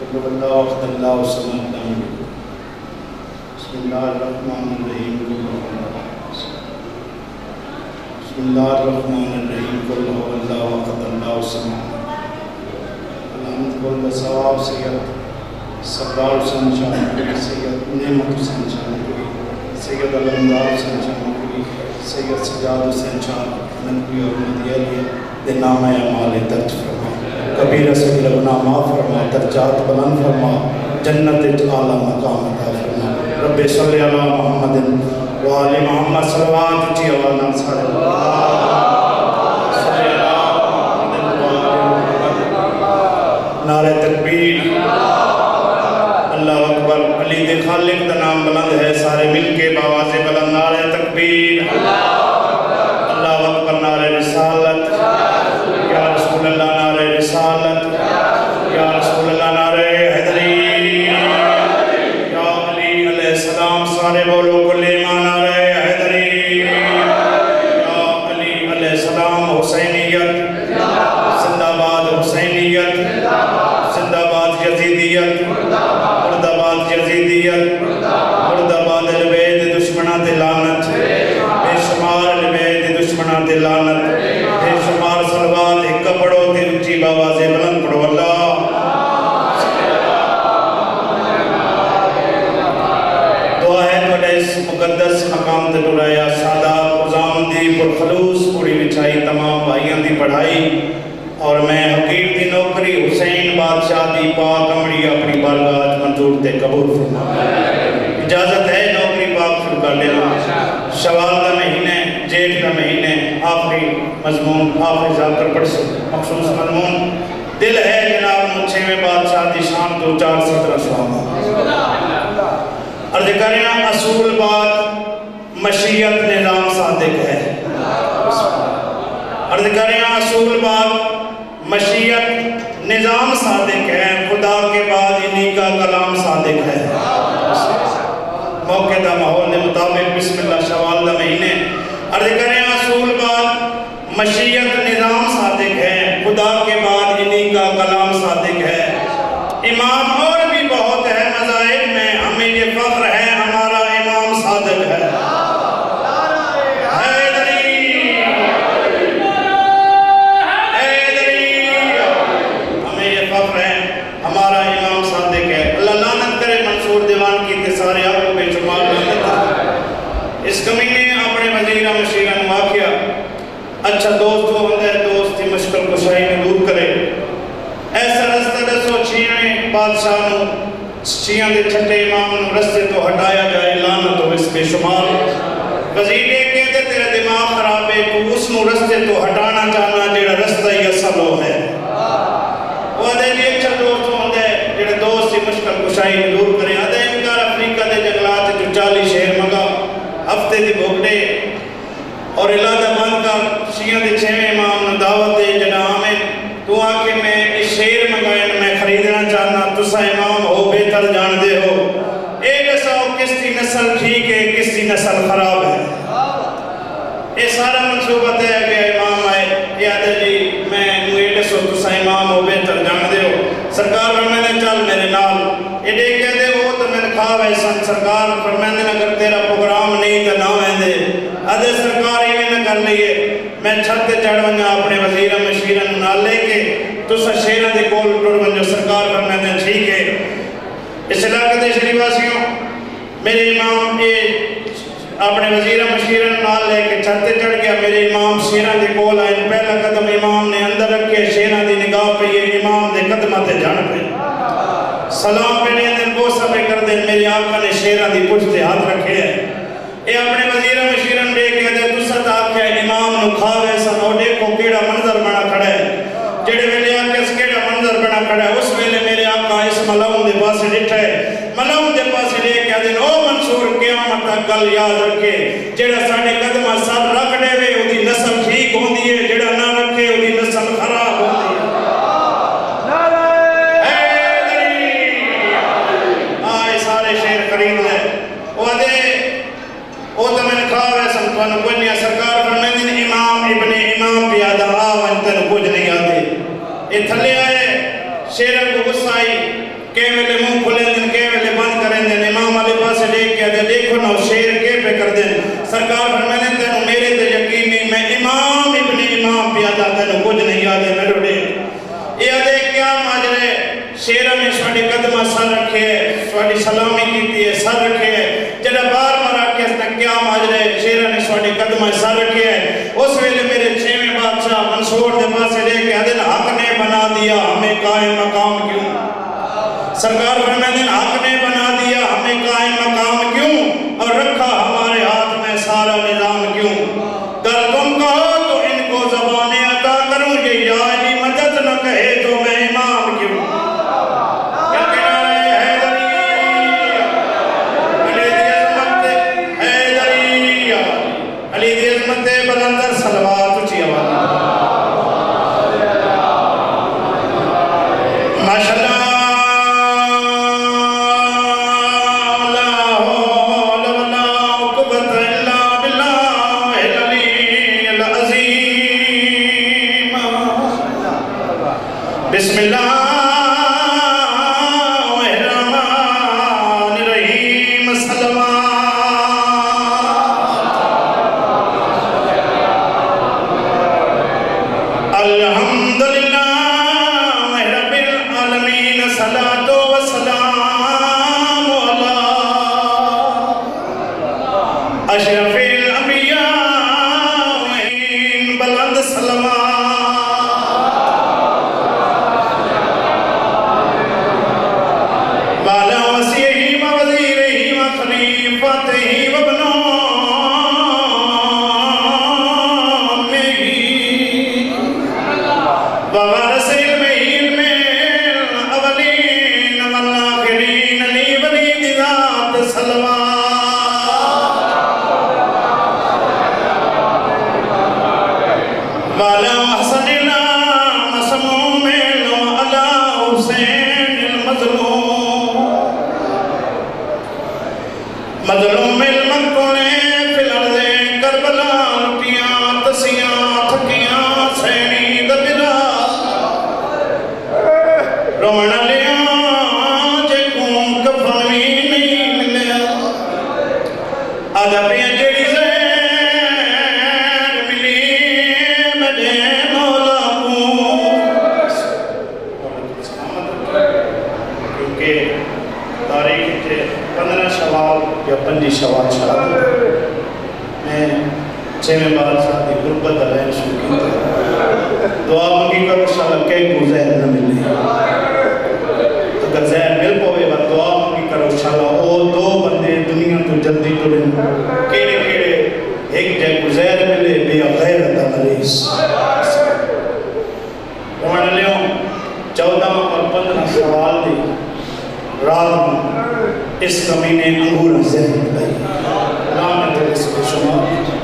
علیہم ولا الضالین بسم اللہ الرحمن الرحیم بسم اللہ الرحمن الرحیم قل هو اللہ احد اللہ الصمد الحمد للہ ثواب سید سردار حسین شاہ نقوی سید نعمت حسین شاہ نقوی سید علمدار حسین شاہ نقوی سید سجاد حسین شاہ نقوی اور مدیالیہ دے نام اعمال درج فرما کبیرہ صغیرہ گناہ معاف فرما درجات بلند فرما جنت اعلیٰ مقام عطا فرما رب صلی علی محمد وآل محمد صلوات اچھی آوانا سارے صلی علی محمد نعرہ تکبیر اللہ اکبر علی دے خالق دا نام بلند ہے سارے مل کے باواز بلند نعرہ تکبیر اللہ اکبر نعرہ رسالت یا رسول اللہ نعرہ رسالت یا رسول اللہ نعرہ حیدری یا علی علیہ السلام سارے بولو کل ایمان نعرہ حیدری یا علی علیہ السلام حسینیت زندہ باد حسینیت زندہ باد یزیدیت مرداباد یزیدیت مرداباد البید دشمنہ لعنت بے شمار البید دشمنہ لعنت بے شمار صلوات ایک پڑھو تے اچھی باواز بلند پڑھو اللہ دعا ہے توڑے اس مقدس مقام تے ٹرایا سادات قزام دی پرخلوص پوری وچھائی تمام بھائیاں دی پڑھائی اور میں حقیق دی نوکری حسین بادشاہ دی پاک امڑی اپنی بارگاہ منظور تے قبول فرما اجازت ہے نوکری پاک شروع کر لینا. شوال کا مہینے جیٹھ کا مہینے آخری مضمون آخری ذاکر پڑھ سے مخصوص مضمون دل ہے جناب چھویں بادشاہ دی شان 2-4-17 سوال. عرض کرنا اصول بات مشیت نظام صادق ہے. عرض کرنا اصول بات مشیت نظام صادق ہے. خدا کے بعد انہی کا کلام صادق ہے. موقع دا ماحول دے مطابق بسم اللہ شوال دا مہینے. عرض کریں اصول بات مشیت نظام صادق ہے. خدا کے بعد انہی کا کلام صادق ہے. امام اور بھی بہت ہے مذاہب میں ہمیں یہ فخر ہے ہمارا امام صادق ہے. ہمیں یہ فخر ہے ہمارا امام صادق ہے. اللہ لعنت کرے منصور دیوان کی سارے آپ کو بے شمار لعنت. اس کمینے اپنے وزیرہ مشیرہ واقعہ اچھا دوست ہو اندر دوست کی مشکل کشائی میں دور کرے. ایسا رستہ دسو چھیاں بادشاہ نو چھیاں دے چھٹے امام نو رستے تو ہٹایا جائے لعنت ہو اس بے شمار. وزیر ایک کہتے تیرے دماغ خراب ہے تو اس نو رستے تو ہٹانا چاہنا جیڑا رستہ ہی اصل ہو ہے. وہ دے بھی اچھا دوست ہو اندر جیڑے دوست کی مشکل کشائی میں دور کرے. آدھے انکار افریقہ دے جنگلات جو 40 شہر مگا ہفتے دی بھوکڑے اور علادہ بند کا شیعہ دے چھویں امام نے دعوت دے جنا آمین تو آکے میں اس شہر مگائن میں خریدنا چاہنا تسا امام ہو بہتر جان دے ہو. ایک ایسا ہو کس کی نسل ٹھیک ہے کس کی نسل خراب ہے. یہ سارا منصوبہ ہے کہ امام آئے یاد ہے جی میں ایک ایسا تسا امام ہو بہتر جان دے ہو. سرکار فرمائنے چل میرے نال یہ دیکھ کہہ دے وہ تو میں نے کھا ویسن. سرکار فرمائنے اگر تیرا پروگرام نہیں تو نہ ویندے. ادھے سرکار ہی میں نہ کر لیے میں چھتے چڑھ ونجا اپنے وزیرہ مشیرہ نال لے کے تو سا شیرہ دے کول ٹوڑ ونجا. سرکار فرمائنے ٹھیک ہے. اس علاقے دے شریفاسیوں میرے امام اپنے وزیرہ مشیرہ نال لے کے چھتے چڑھ گیا. میرے امام شیرہ دے کول آئے. پہلا قدم امام نے اندر رکھے شیرہ دی نگاہ پہ یہ امام دے قدمہ تے جان پہ سلام پہ نہیں دن بوسہ پہ کر دیں. میرے آقا نے شیرہ دی پشتے ہاتھ رکھے ہیں. یہ اپنے وزیرہ مشیرن دے کے دے دوسرا آکھا ہے امام نو کھاوے سن اور دیکھو کیڑا منظر بنا کھڑا ہے. جڑے ویلے آکھا اس کیڑا منظر بنا کھڑا ہے اس ویلے میرے آقا اس ملعون دے پاسے ڈٹھا ہے. ملعون دے پاسے لے کے دن او منصور قیامت تک گل یاد رکھے جڑا ساڑے قدمہ سر رکھ دے وے او دی نسل ٹھیک ہوندی ہے جڑا نہ رکھے او دی نسل خراب ہوندی ہے. سرکار فرمائیں امام ابن امام پیادہ آوان تن کچھ نہیں آتے. یہ تھلے آئے شیرن کو غصہ آئی کہ ویلے منہ کھلیں دن کہ ویلے بند کریں دن. امام علی پاس دیکھ کے دیکھو نا شیر کے پہ کر دیں. سرکار فرمائیں تن میرے تے یقین نہیں میں امام ابن امام پیادہ تن کچھ نہیں آتے. میں روڑے یہ آدھے کیا ماجرے شیرہ میں سواڑی قدمہ سر رکھے سواڑی سلامی کیتی ہے سر رکھے جڑا بار مرا کے اس نے کیا ماجرے شیرہ نے سواڑی قدمہ سر رکھے اس ویلے میرے چھویں بادشاہ منصور دے پاسے لے کے آدھے حق نے بنا دیا ہمیں قائم مقام کیوں. سرکار فرمائے حق نے بنا دیا ہمیں قائم مقام کیوں اور رکھا ہمارے ہاتھ میں سارا نظام کیوں. گر تم کہو تو ان کو زبانیں عطا کروں یہ یا علی مدد نہ کہے تو میں امام کیوں. علی دی عظمت بلندر صلوات اچھی آواز. ماشاءاللہ لا حول ولا قوت الا باللہ العلی العظیم. بسم اللہ الرحمن الرحیم. الحمدللہ رب العالمین صلاۃ و سلام علی اشرف الانبیاء بلند سلام والا وسیعہ و وزیرہ و خلیل فتح وابنوں میں ہی ووارث علم الاولین والآخرین لی ولی ذات سلوہ والا حسن اللہ مسموم وعلا حسین المظلوم مظلوم المقتول فی الارض کربلا لٹیاں تسیاں تھکیاں سینی دبرا رونا لیا جے کون کفن بھی نہیں ملیا آدھا پیا جیڑی یا 5 شوال شاد میں 6 بار صاحب کی غربت علیہ شروع کی دعا مانگی کر انشاءاللہ کہیں کو زہر نہ ملے اگر زہر مل پوے با دعا مانگی کر انشاءاللہ او 2 بندے دنیا تو جلدی ٹریں کیڑے کیڑے ایک جائے کو زہر ملے بے غیرت علیہ روان لیوں 14 اور 15 سوال دی رات میں اس کمینے انگور زہر ملائی لعنت اس کے شمار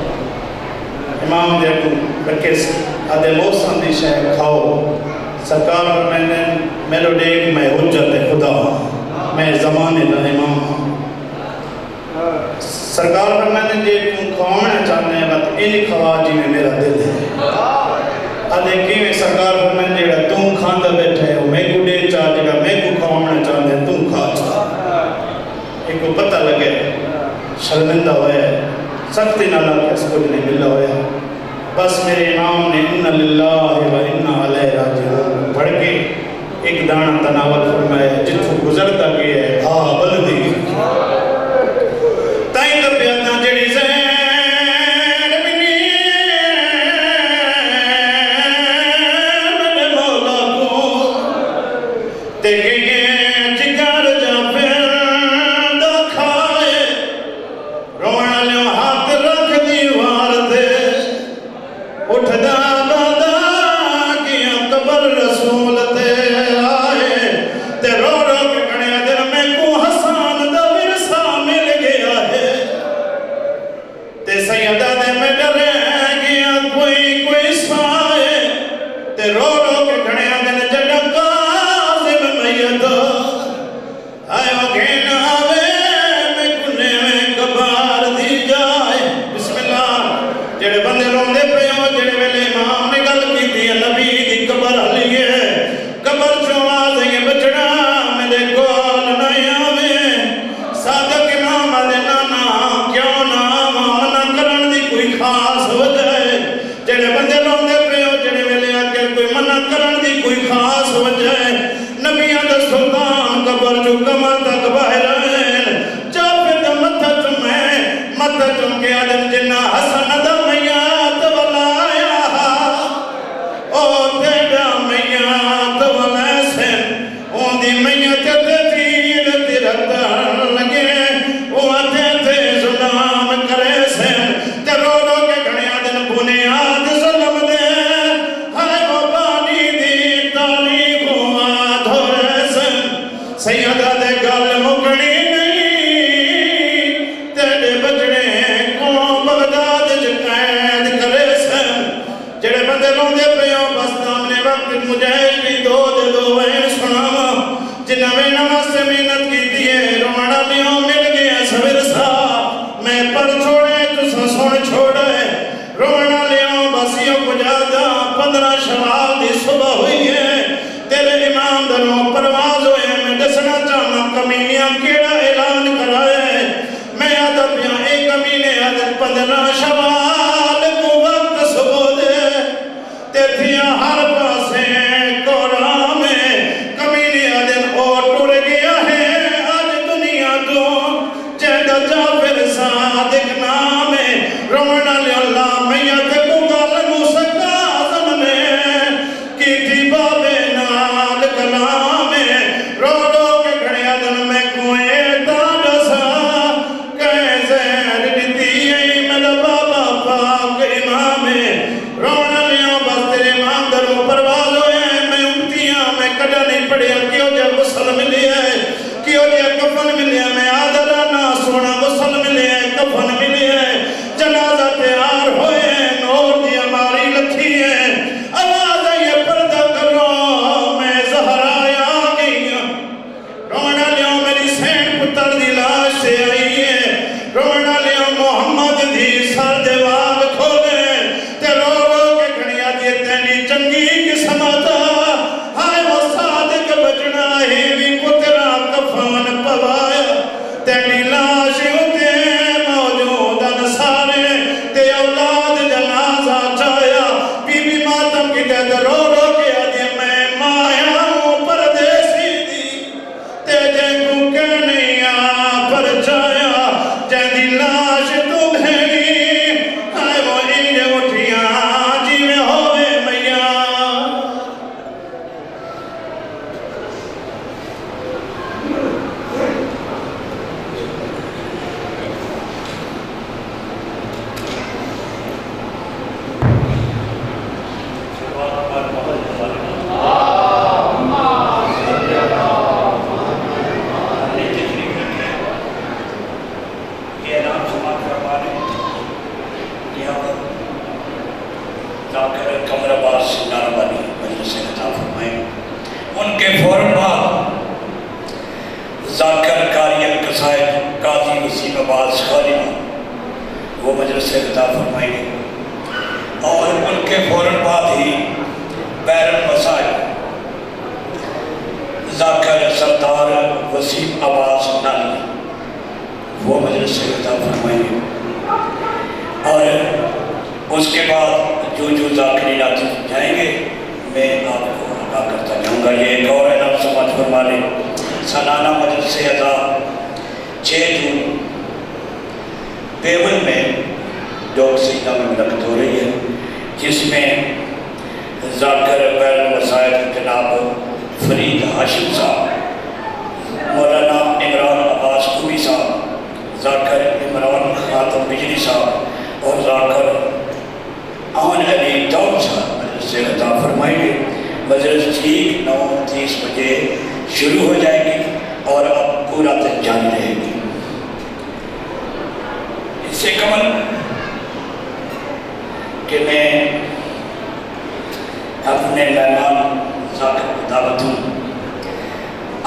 امام دیکھو رکھے سے آدھے موسم دی شہر کھاؤ سرکار میں ڈیک میں حجت خدا میں زمانے دا امام ہوں سرکار پر میں نے جے تم کھاؤنا چاہنے ہیں بات انہی خواجی میں میرا دل ہے آدھے کیویں سرکار پر میں جیڑا تم کھاندہ بیٹھے ہو میں کو دے چاہ جگہ میں کو کھاؤنا چاہنے ہیں تم کھا چاہ ایک کو پتہ لگے شرمندہ ہوئے سختی نہ لگے اس کو نہیں ملا ہوئے بس میرے امام نے اِنَّ لِلَّهِ وَإِنَّ عَلَيْهِ رَاجِعُونَ پڑھ کے ایک دانا تناول فرمایا جتھو گزرتا گیا ہے بھا بلدی تائیں تو پیادنا جڑی زہر منی میرے مولا کو دیکھیں گے جگر جا پھر ro ro ke khade adon mein koe ta dasa ذاکر قمر عباس ناروالی مجلس سے خطاب فرمائیں. ان کے فوراً بعد ذاکر قاری القصائد قاضی وسیم عباس خالدہ وہ مجلس سے خطاب فرمائیں گے. اور ان کے فوراً بعد ہی بیر المسائل ذاکر سردار وسیم عباس نالی وہ مجلس سے خطاب فرمائیں گے. اور اس کے بعد جو ذاکرین آتے جائیں گے میں آپ کو آگاہ کرتا جاؤں گا. یہ ایک اور اعلان سماعت فرما لیں. سالانہ مجلس اعضا 6 جون پیول میں ڈاک سیدہ میں منعقد ہو رہی ہے، جس میں ذاکر بیر المسائل جناب فرید ہاشم صاحب، مولانا عمران عباس خوبی صاحب، ذاکر عمران خاتم بجلی صاحب اور ذاکر آن علی داؤد صاحب مجلس سے خطاب فرمائیں گے. مجلس ٹھیک 9:30 بجے شروع ہو جائے گی اور اب پورا تک جاری رہے گی. اس سے قبل کہ میں اپنے مہمان ذاکر کو دعوت ہوں،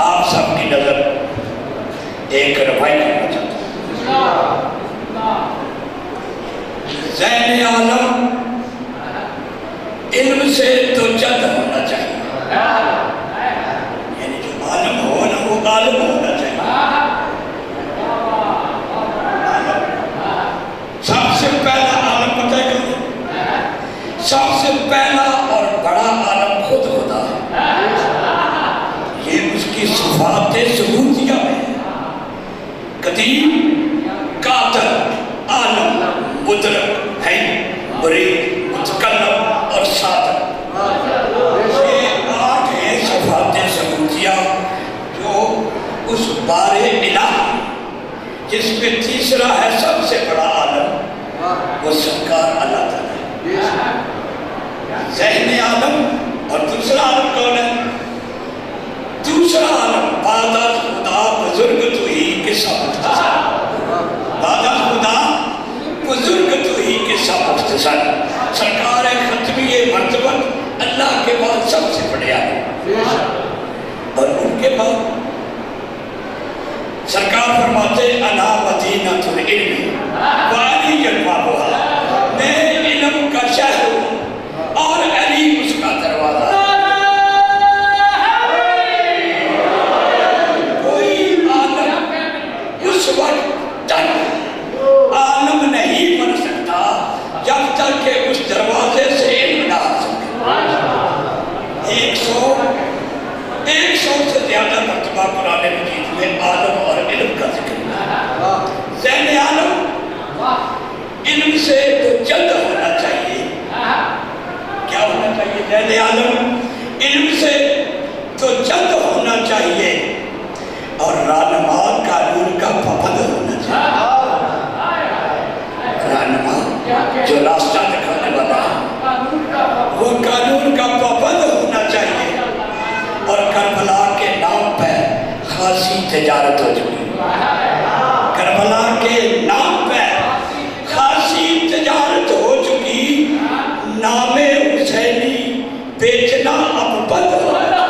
آپ سب کی نظر ایک رفائی کرنا چاہتا ہوں. ذہن عالم علم سے تو جد ہونا چاہیے، یعنی جو عالم ہو نا وہ عالم ہونا چاہیے. سب سے پہلا عالم پتہ ہے کون؟ سب سے پہلا اور بڑا عالم خود خدا ہے. یہ اس کی صفات ثبوتیہ میں قدیم، قادر، عالم، مدرک، ہے، مرید، متکلم اور صادق. یہ 8 ہیں صفات ثبوتیہ جو اس بار الہ جس میں تیسرا ہے سب سے بڑا عالم، وہ سرکار اللہ تعالیٰ ہے. ذہن عالم اور دوسرا عالم کون ہے؟ دوسرا عالم بعد از خدا بزرگ تو ہی کے سب مختصر، بعد از خدا بزرگ تو ہی کے سب مختصر. سرکار ختمی مرتبت اللہ کے بعد سب سے بڑے عالم، اور ان کے بعد سرکار فرماتے انا مدینۃ العلم وعلی البابھا، میں علم کا شہر ہوں اور علی اس کا دروازہ. کوئی عالم اس وقت تک عالم نہیں بن سکتا جب تک کہ اس دروازے سے علم نہ آ سکے. 100 سے زیادہ مرتبہ قرآن مجید میں عالم اور علم کا ذکر ہے. ذہن عالم علم سے تو جلد ہونا چاہیے. کیا ہونا چاہیے؟ ذہن عالم علم سے تو جلد ہونا چاہیے اور رہنما قانون کا پابند ہونا چاہیے. رہنما جو راستہ دکھانے والا ہے وہ قانون کا پابند ہونا چاہیے. اور کربلا کے نام پہ خاصی تجارت ہو چکی. کربلا کے نام پہ خاصی تجارت ہو چکی. نام حسینی بیچنا اب بند ہو گیا.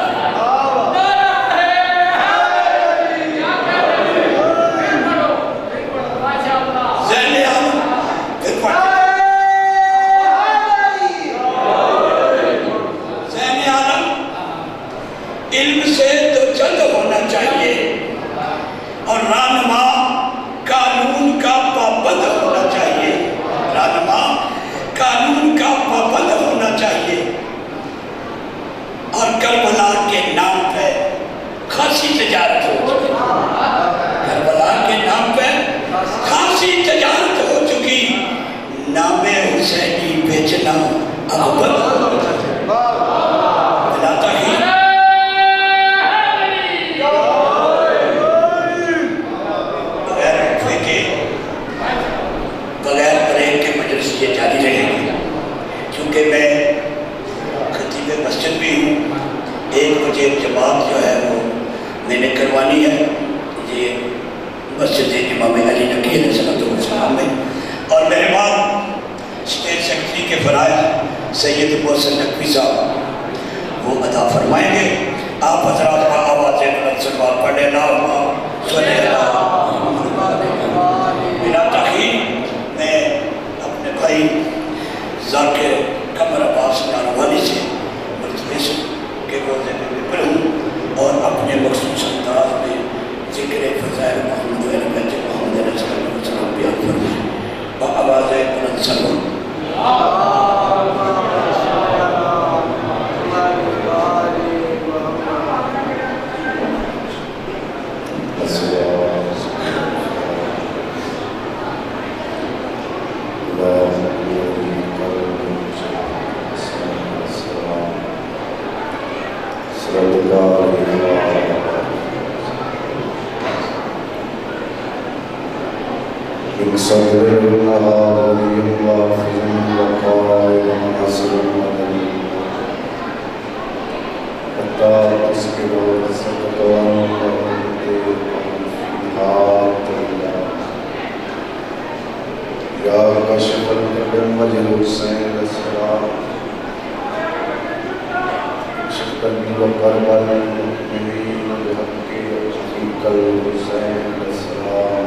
ذہن عالم پھر پڑھتے ذہن عالم علم سے تو جلد ہونا چاہیے سید محسن نقوی صاحب وہ ادا فرمائیں گے. آپ حضرات کا آواز بلند سلوات پڑھے اللہم صلی بلا تاخیر میں اپنے بھائی ذاکر قمر عباس نانوالی سے ملتمس کے روزے میں پڑھوں اور اپنے مخصوص انداز میں ذکر فضائل محمد و بیت محمد علیہ السلام بیان فرمائیں. بآواز بلند سلوات. صدر الله ولي الله وقائد مناصر المدني حتى تسكروا وتسكتوا يا كاشف القدم وجه الحسين السلام كشف قلبي وقرب المؤمنين بحق وجهك الحسين السلام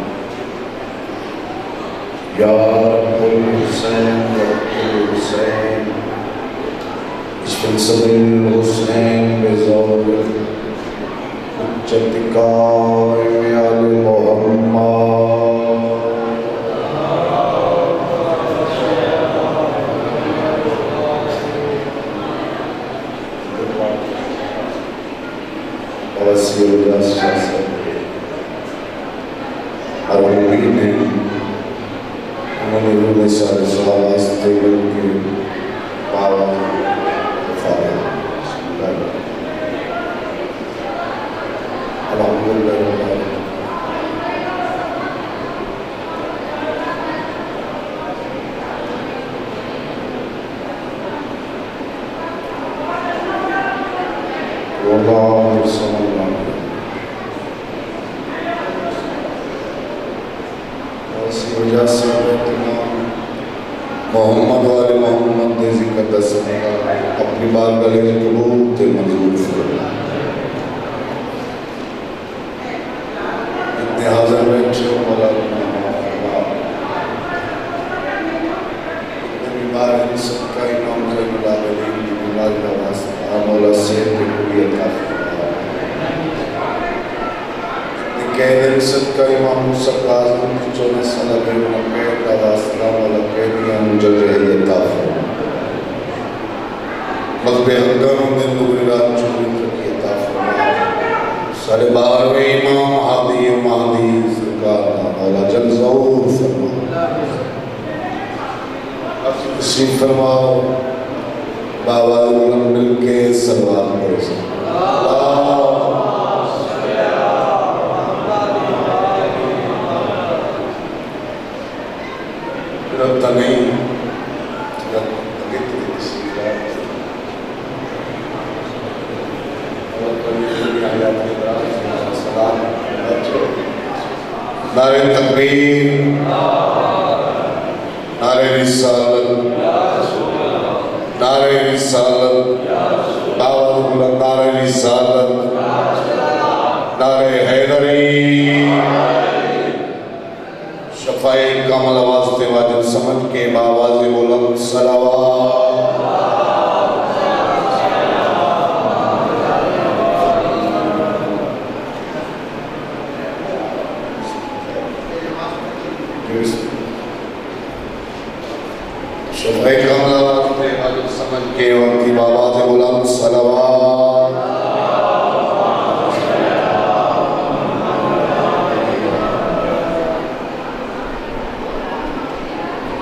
يا رب الحسين يا رب الحسين اشفق صدر الحسين بزور حجتك يا محمد. وسير الأشخاص المؤمنين من سارے صحابہ استقبال کی پاوا فارغ الحمدللہ. والله صلی اللہ وجہ سے محمد والے محمد نے ذکر دسنے اپنی بار گلے قبول تے منظور فرما. اتنے حاضر بیٹھے ہو مولا اتنے بیمار ہیں سب کا امام زین العابدین کی بیمار کا واسطہ مولا صحت کی قوت عطا فرما. قید رسد کا امام موسیٰ کاظم کی 14 سالہ بے منقید کا واسطہ مولا قیدیاں مجھے رہی عطا فرما. مذہب حقانوں میں نور رات چوری کی عطا فرما. سارے باروے امام ہادی و مہدی سرکار مولا جل ظہور فرما. اب تشریف فرماؤ بابا بلند مل کے سلوات پڑھ سکتا. ربطہ نہیں نعرہ تکبیر نعرہ رسالت نعرہ رسالت دعوت بلند نعرہ رسالت نعرہ حیدری. شفائی کامل آواز تے واجب سمجھ کے باواز بلند صلوات. شفائی کامل آواز تے واجب سمجھ کے وقتی باواز بلند صلوات.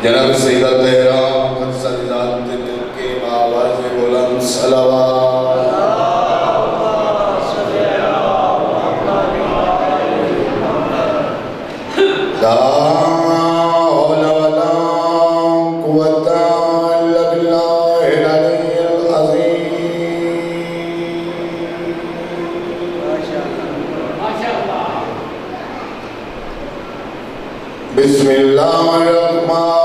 جناب سیدہ تہرام قدس ذات دل کے باواز بلند صلوات. لا حول ولا قوة إلا بالله العلي العظيم. بسم الله الرحمن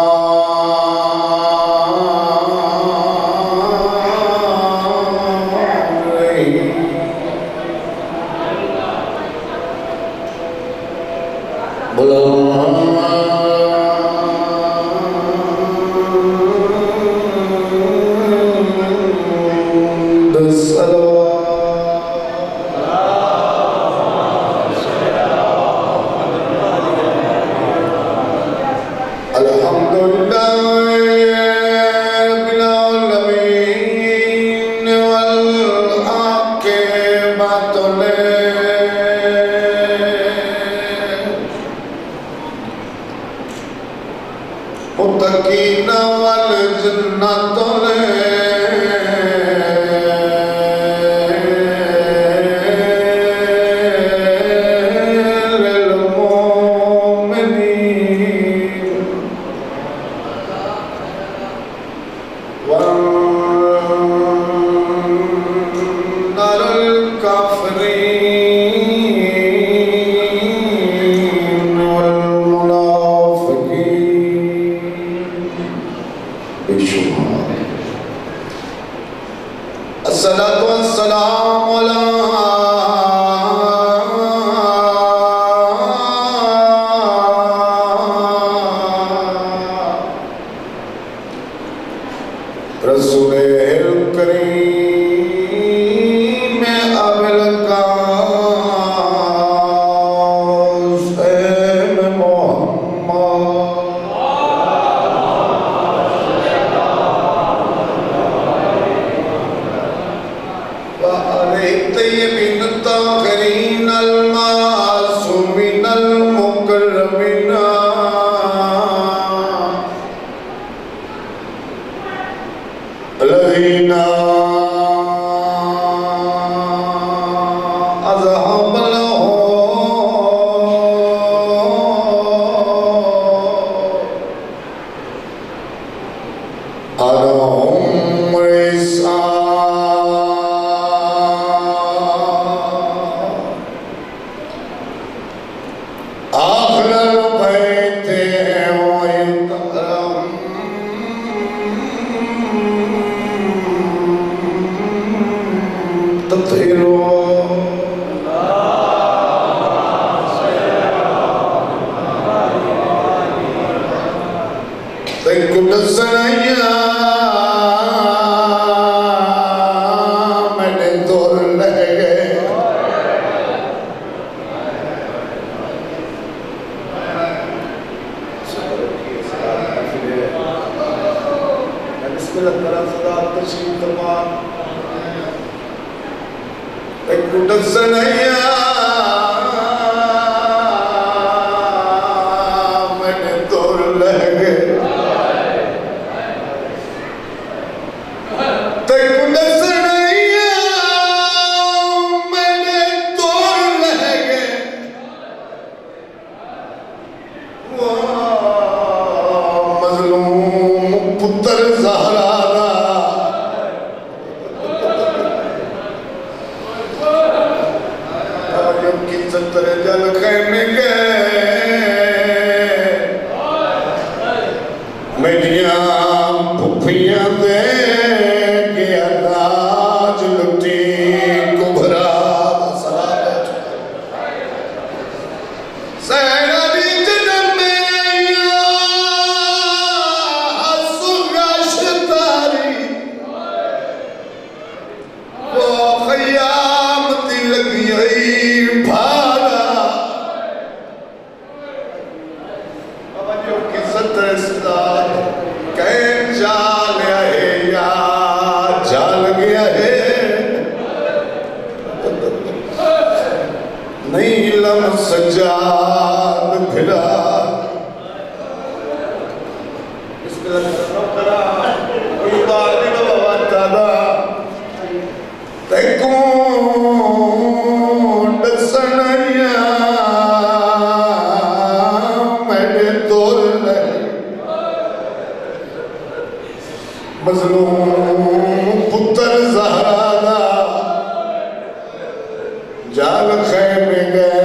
متقین والجنت للمؤمنین والنار الكافرین والمنافقین بشبہات. الصلاة والسلام علی رسول الکریم ابی القاسم محمد وآلہ الطیبین الطاہرین المعصومین المکرمین الذين أذهب عنهم الرجس أهل البيت كل السنة میں نے دور لے گئے بسم اللہ تعالیٰ صدا تشریف تمام كل السنة میں نے دور لے گئے سجاد بھلا بسم اللہ کوئی بار نہیں بابا تعالیٰ تیکون دسنیا میں نے دور لے مظلوم پتر زہرا جال خیمے گئے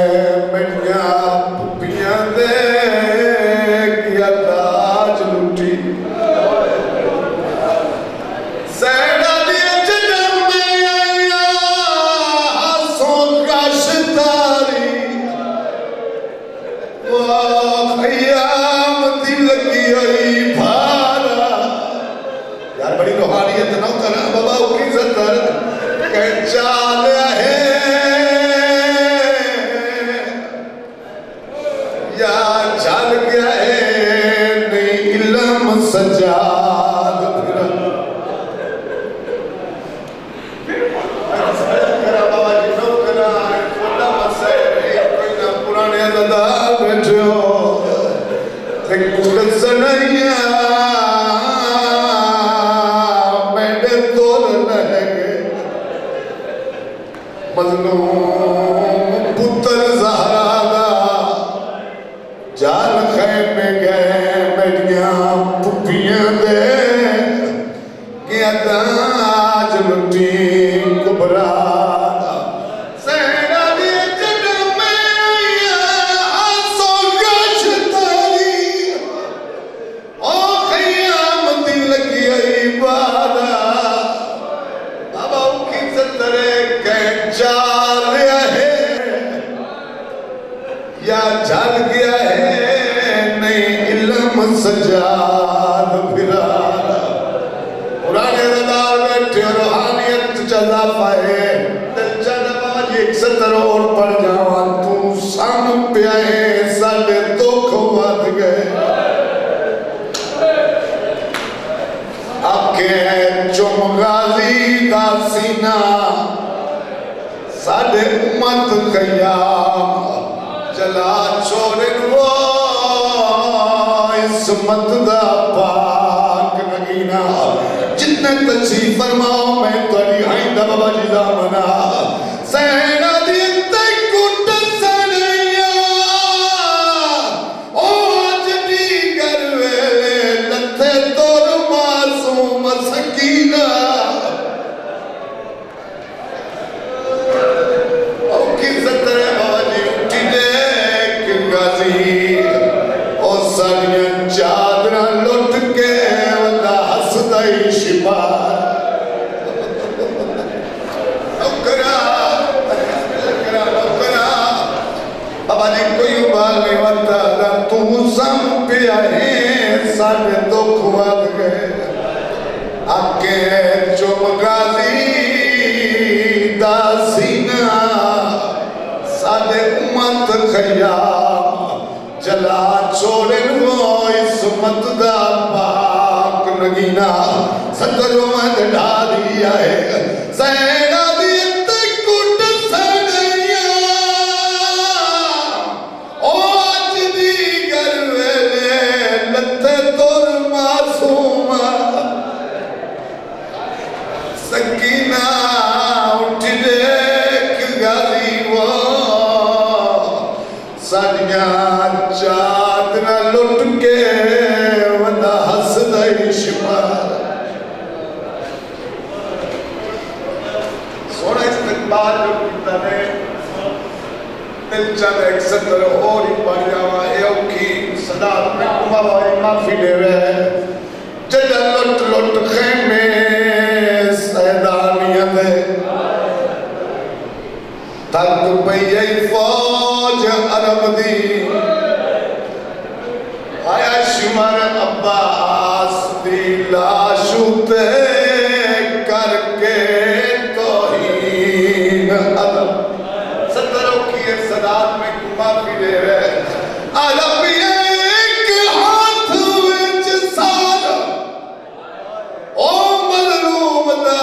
سجاد کل سنیا میرے دور رہ گئے مظلوم پتر زہرا دا جال خیمے گئے میریاں پپیاں دے گیا تاج لٹی کبرا سہرا دی جنم میں آسو گشتاری او خیام دی لگی عبادہ بابا کی سترے کہ چار ہے یا جھل گیا ہے نہیں علم سجاد پھرا قرآن ردار بیٹھے روحانیت چلا پائے دل چلا بابا جی ایک ستر اور پڑ جاوان تو سام پہ آئے ساڑھے دکھ واد گئے آکے چم غازی دا سینہ ساڑھے امت قیام جلا چھوڑن وہ عصمت دا پاک نگینا جتنے تشریف فرماؤ میں توڑی آئندہ بابا جی دامنا سہنا دیتے کٹ سنیا او آج دیگر ویلے لتھے دور معصوم سکینہ او کی سترے بابا جی اٹھی دیکھ غازی او ساڑیاں چادرہ لٹ کے ودا ہسدائی شبار بابا نے کوئی ابال نہیں ودا تو سم پہ آئے ساڑھے دکھ واد گئے آکے چم غازی دا سینہ ساڑھے امت خیام جلا چھوڑن وہ عصمت دا پاک نگینا ستروں میں ڈھا دیا ہے سہنا دیتے کٹ سنیا او آج دیگر ویلے لتے دور معصوم سکینہ اٹھ دیکھ غازی وہ ساڑیاں چادرہ لٹ کے ودا ہسدائی شمار سونا استقبال جو کیتا ہے دل چاہتا ایک ستر اور ہی پڑ جاوا اے اوکی صدات میں کمہ بائی معافی لے رہے جدہ لٹ لٹ خیمے سیدانیت ہے تک پئی فوج عرب دی آیا شمار عباس دی لاشو تے کر کے توہین عدم ستروں کی ایک صدات میں معافی لے رہے عرب ایک ہاتھ وچ سارا او مظلوم دا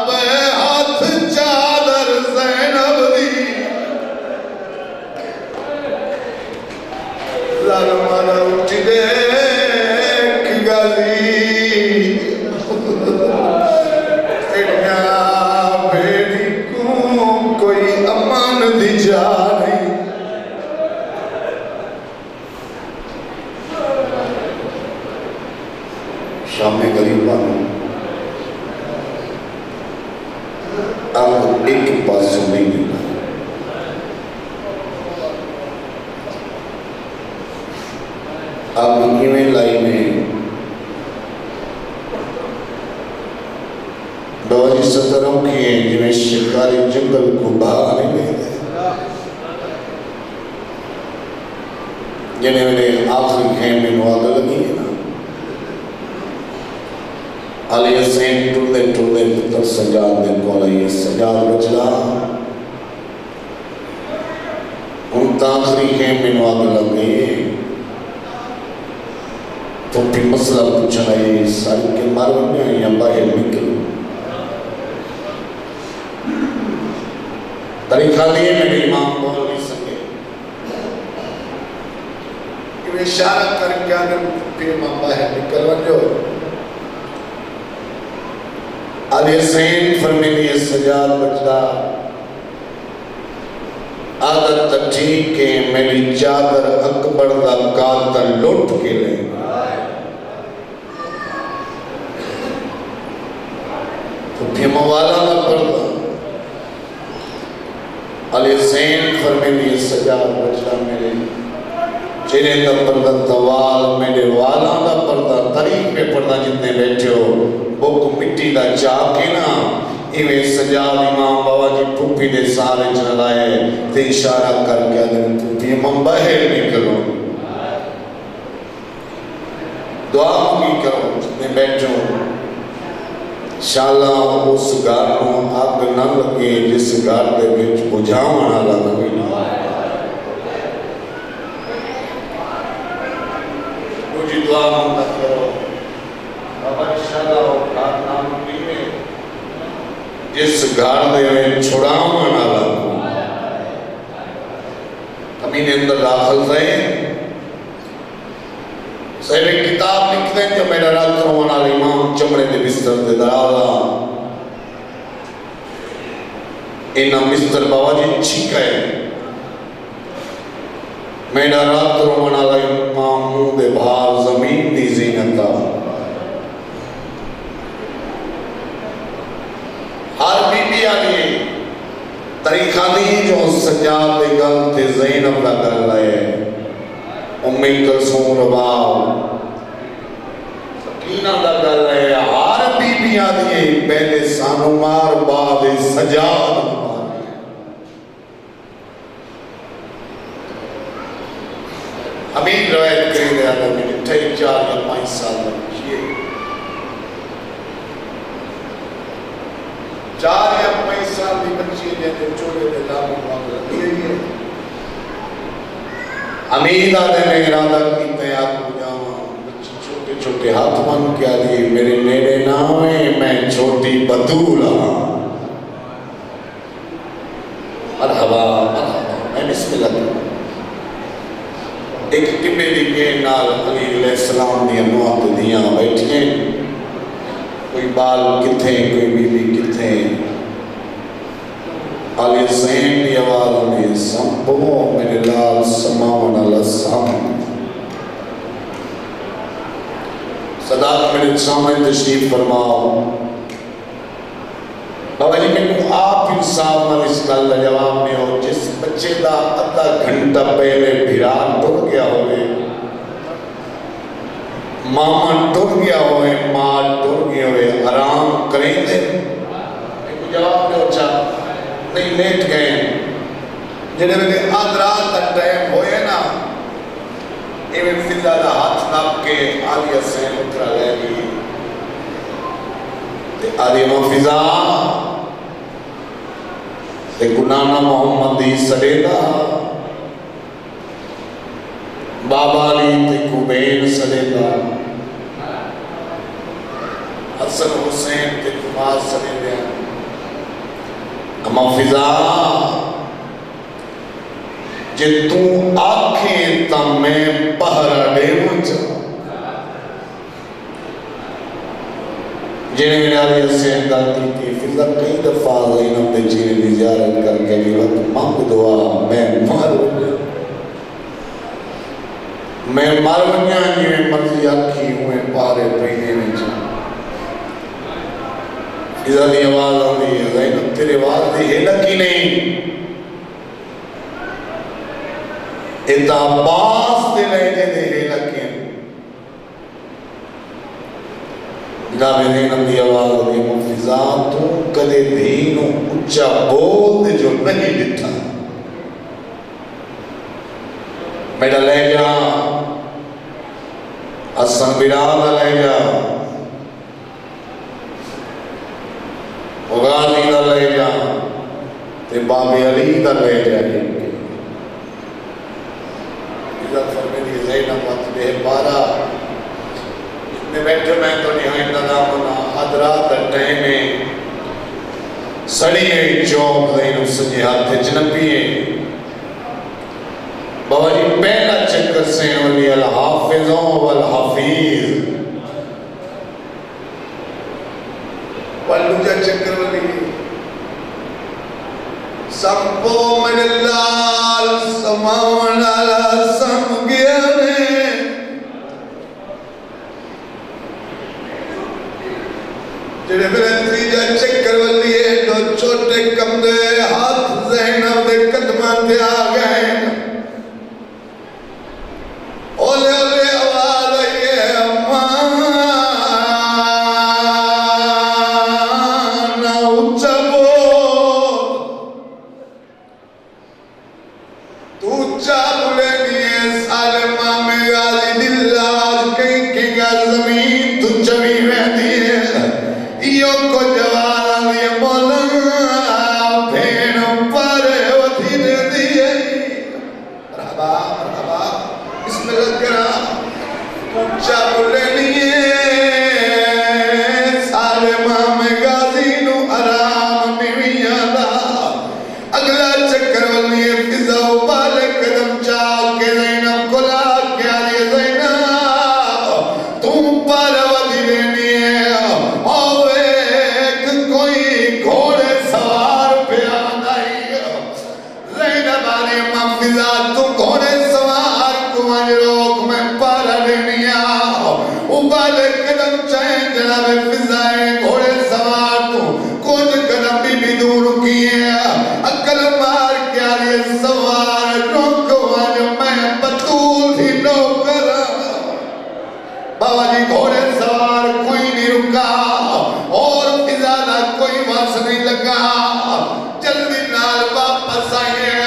بے ہاتھ چادر زینب دی ظالمانہ اٹھ دیکھ غازی تیریاں بیڑی کو کوئی امان دی جا نہیں شام غریبانوں اب ایک پاسوں نہیں ملا اب ہمیں لائنیں بواجی ستروں کی ہیں جنہیں شکاری جنگل کو بھاگنے لے گئے جنہیں میرے آخری خیم میں موادہ لگی ہے نا علی حسین ٹولے پتر سجاد نے کہا یہ سجاد بچلا ان تاخری خیم میں موادہ لگی تو پھر مسئلہ پوچھنا یہ ساری کے ماروں میں یا باہر نکل طریقہ لیے میرے امام بول نہیں سکے اشارہ کر کے آنے پھر ماں باہر نکل ونجو علی حسین فرمیلی سجاد بچدا عادت ٹھیک ہے میری چادر اکبر دا قاتل لوٹ کے لے تو پھر موالا نہ پڑھتا علی حسین فرمیلی سجاد بچدا میرے چہرے دا پردہ توال میرے والا دا پردہ طریق پہ پردہ جتنے بیٹھے ہو بک مٹی دا چاہ کے نا ایویں سجاد امام بابا جی پھوپی دے سارے چلائے تے اشارہ کر کے آدھے پھوپی امام باہر نکلو دعا کی کرو جتنے بیٹھو انشاءاللہ اس گھر کو آگ نہ لگے جس گھر دے بچ بجھاونا لگے مجھے دعا مانگا کرو بابا انشاءاللہ گھر نام پیوے جس گھر دے میں چھڑاونا لگو امین اندر داخل رہے صاحب ایک کتاب لکھ دیں جو میرا رات روانا امام چمڑے دے بستر دے درالا اینا بستر بابا جی چھیکا ہے میرا رات روانا امام منہ دے بھار زمین دی زینتا ہر بی بی آگے طریقہ دی جو سجاد دے گل تے زینب دا کر لائے امی کلثوم رباب سکینہ دا کر لائے ہر بی بی آگے پہلے سانو مار بعد سجاد مار امین روایت کریں گے آگا میں نے 4 یا 5 سال لگے 4 یا 5 سال دی بچی جیسے چولے دے داموں مانگ رہی ہے امید آدھے نے ارادہ کیتے ہیں آپ کو جاؤں بچی چھوٹے چھوٹے ہاتھ من کیا دی میرے نیڑے نامیں میں چھوٹی بدول آؤں مرحبا میں بسم اللہ کروں ایک کبے دیکھے نال علی علیہ السلام دی انوات دیاں بیٹھیں کوئی بال کتھیں کوئی بیوی کتھیں علی حسین دی آواز میں سمپو میرے لال سماون اللہ سام صداق میرے سامنے تشریف فرماؤ بابا جی میں کو آپ انصاف نہ اس گل کا جواب نہیں ہو جس بچے دا آدھا گھنٹہ پہلے بھیران ٹر گیا ہوئے ماما ٹر گیا ہوئے ماں ٹر گیا ہوئے آرام کریں دے میں کو جواب نہیں ہوچا نہیں لیٹ گئے جنہیں میں آدھرات کا ٹائم ہوئے نا ایویں فضا دا ہاتھ ناپ کے آلی حسین اترا لے گی آدھی مفضا تے گنانا محمدی سلیدہ بابا علی تے کبین سلیدہ حسن حسین تے کمار سلیدہ مفضا جے توں آنکھیں تا میں پہرہ دے مجھا جنہیں میرے علی حسین داتی کی فضا کئی دفعہ زینب دے چیرے دی زیارت کر کے بھی وقت مانگ دعا میں مر ونیا جی مرضی آکھی ہوئے پارے پہنے میں جا فضا دی آواز آنی ہے زینب تیرے آواز دی ہے لکی نہیں اتا باس دے لہجے دے ہے لکی جناب زینب دی آواز دی مفضا تو کدے دینوں اچھا بول دے جو نہیں ڈٹھا میڈا لے جا حسن بیرادہ لے جا غازی دا لے جا تے باب علی دا لے جا عزت فرمیدی زینب وقت بے بارہ میں بیٹھے میں تو نہائی نظامنا حضرات ٹائمے سڑی ہے چوک زینب سجی ہاتھ جنبی ہے بابا جی پہلا چکر سین والی الحافظوں والحفیظ والدوجہ چکر والی سمپو من اللہ سماون علا سم گیا میں جڑے میرے تیجا چکر والی ہے دو چھوٹے کمدے ہاتھ زینب دے قدمان دے آگئے اولے اولے آواز آئیے مانا اچھا بول تو اچھا بولے نہیں ہے سالمہ میں غازی دلاج کہیں کنگا زمین تو چوی میں دیئے یوں کو جوانا دیئے مولا پھین پر وطی دے دیئے مرحبا مرحبا بسم اللہ کرا اچھا بولے نہیں ہے سالمہ میں غازی نو آرام نہیں آدھا اگلا چکر والی ہے فضا و بالے قدم چاہ کے زینب کلا کیا دیئے زینب تم پر وطی دینی ہے اور ایک کوئی گھوڑے سوار پہ آدھائی زینب آنے فضا تم گھوڑے سوار کو آنے روک میں پارا دینی ہے ابالے قدم چاہیں جناب فضائے گھوڑے سوار تو کچھ قدم بھی دور کیے اکل مار کیا یہ سوار نوکوان میں بطول تھی نوکر بابا جی گھوڑے سوار کوئی نہیں رکا اور فضانہ کوئی واس نہیں لگا جلدی نال واپس آئیے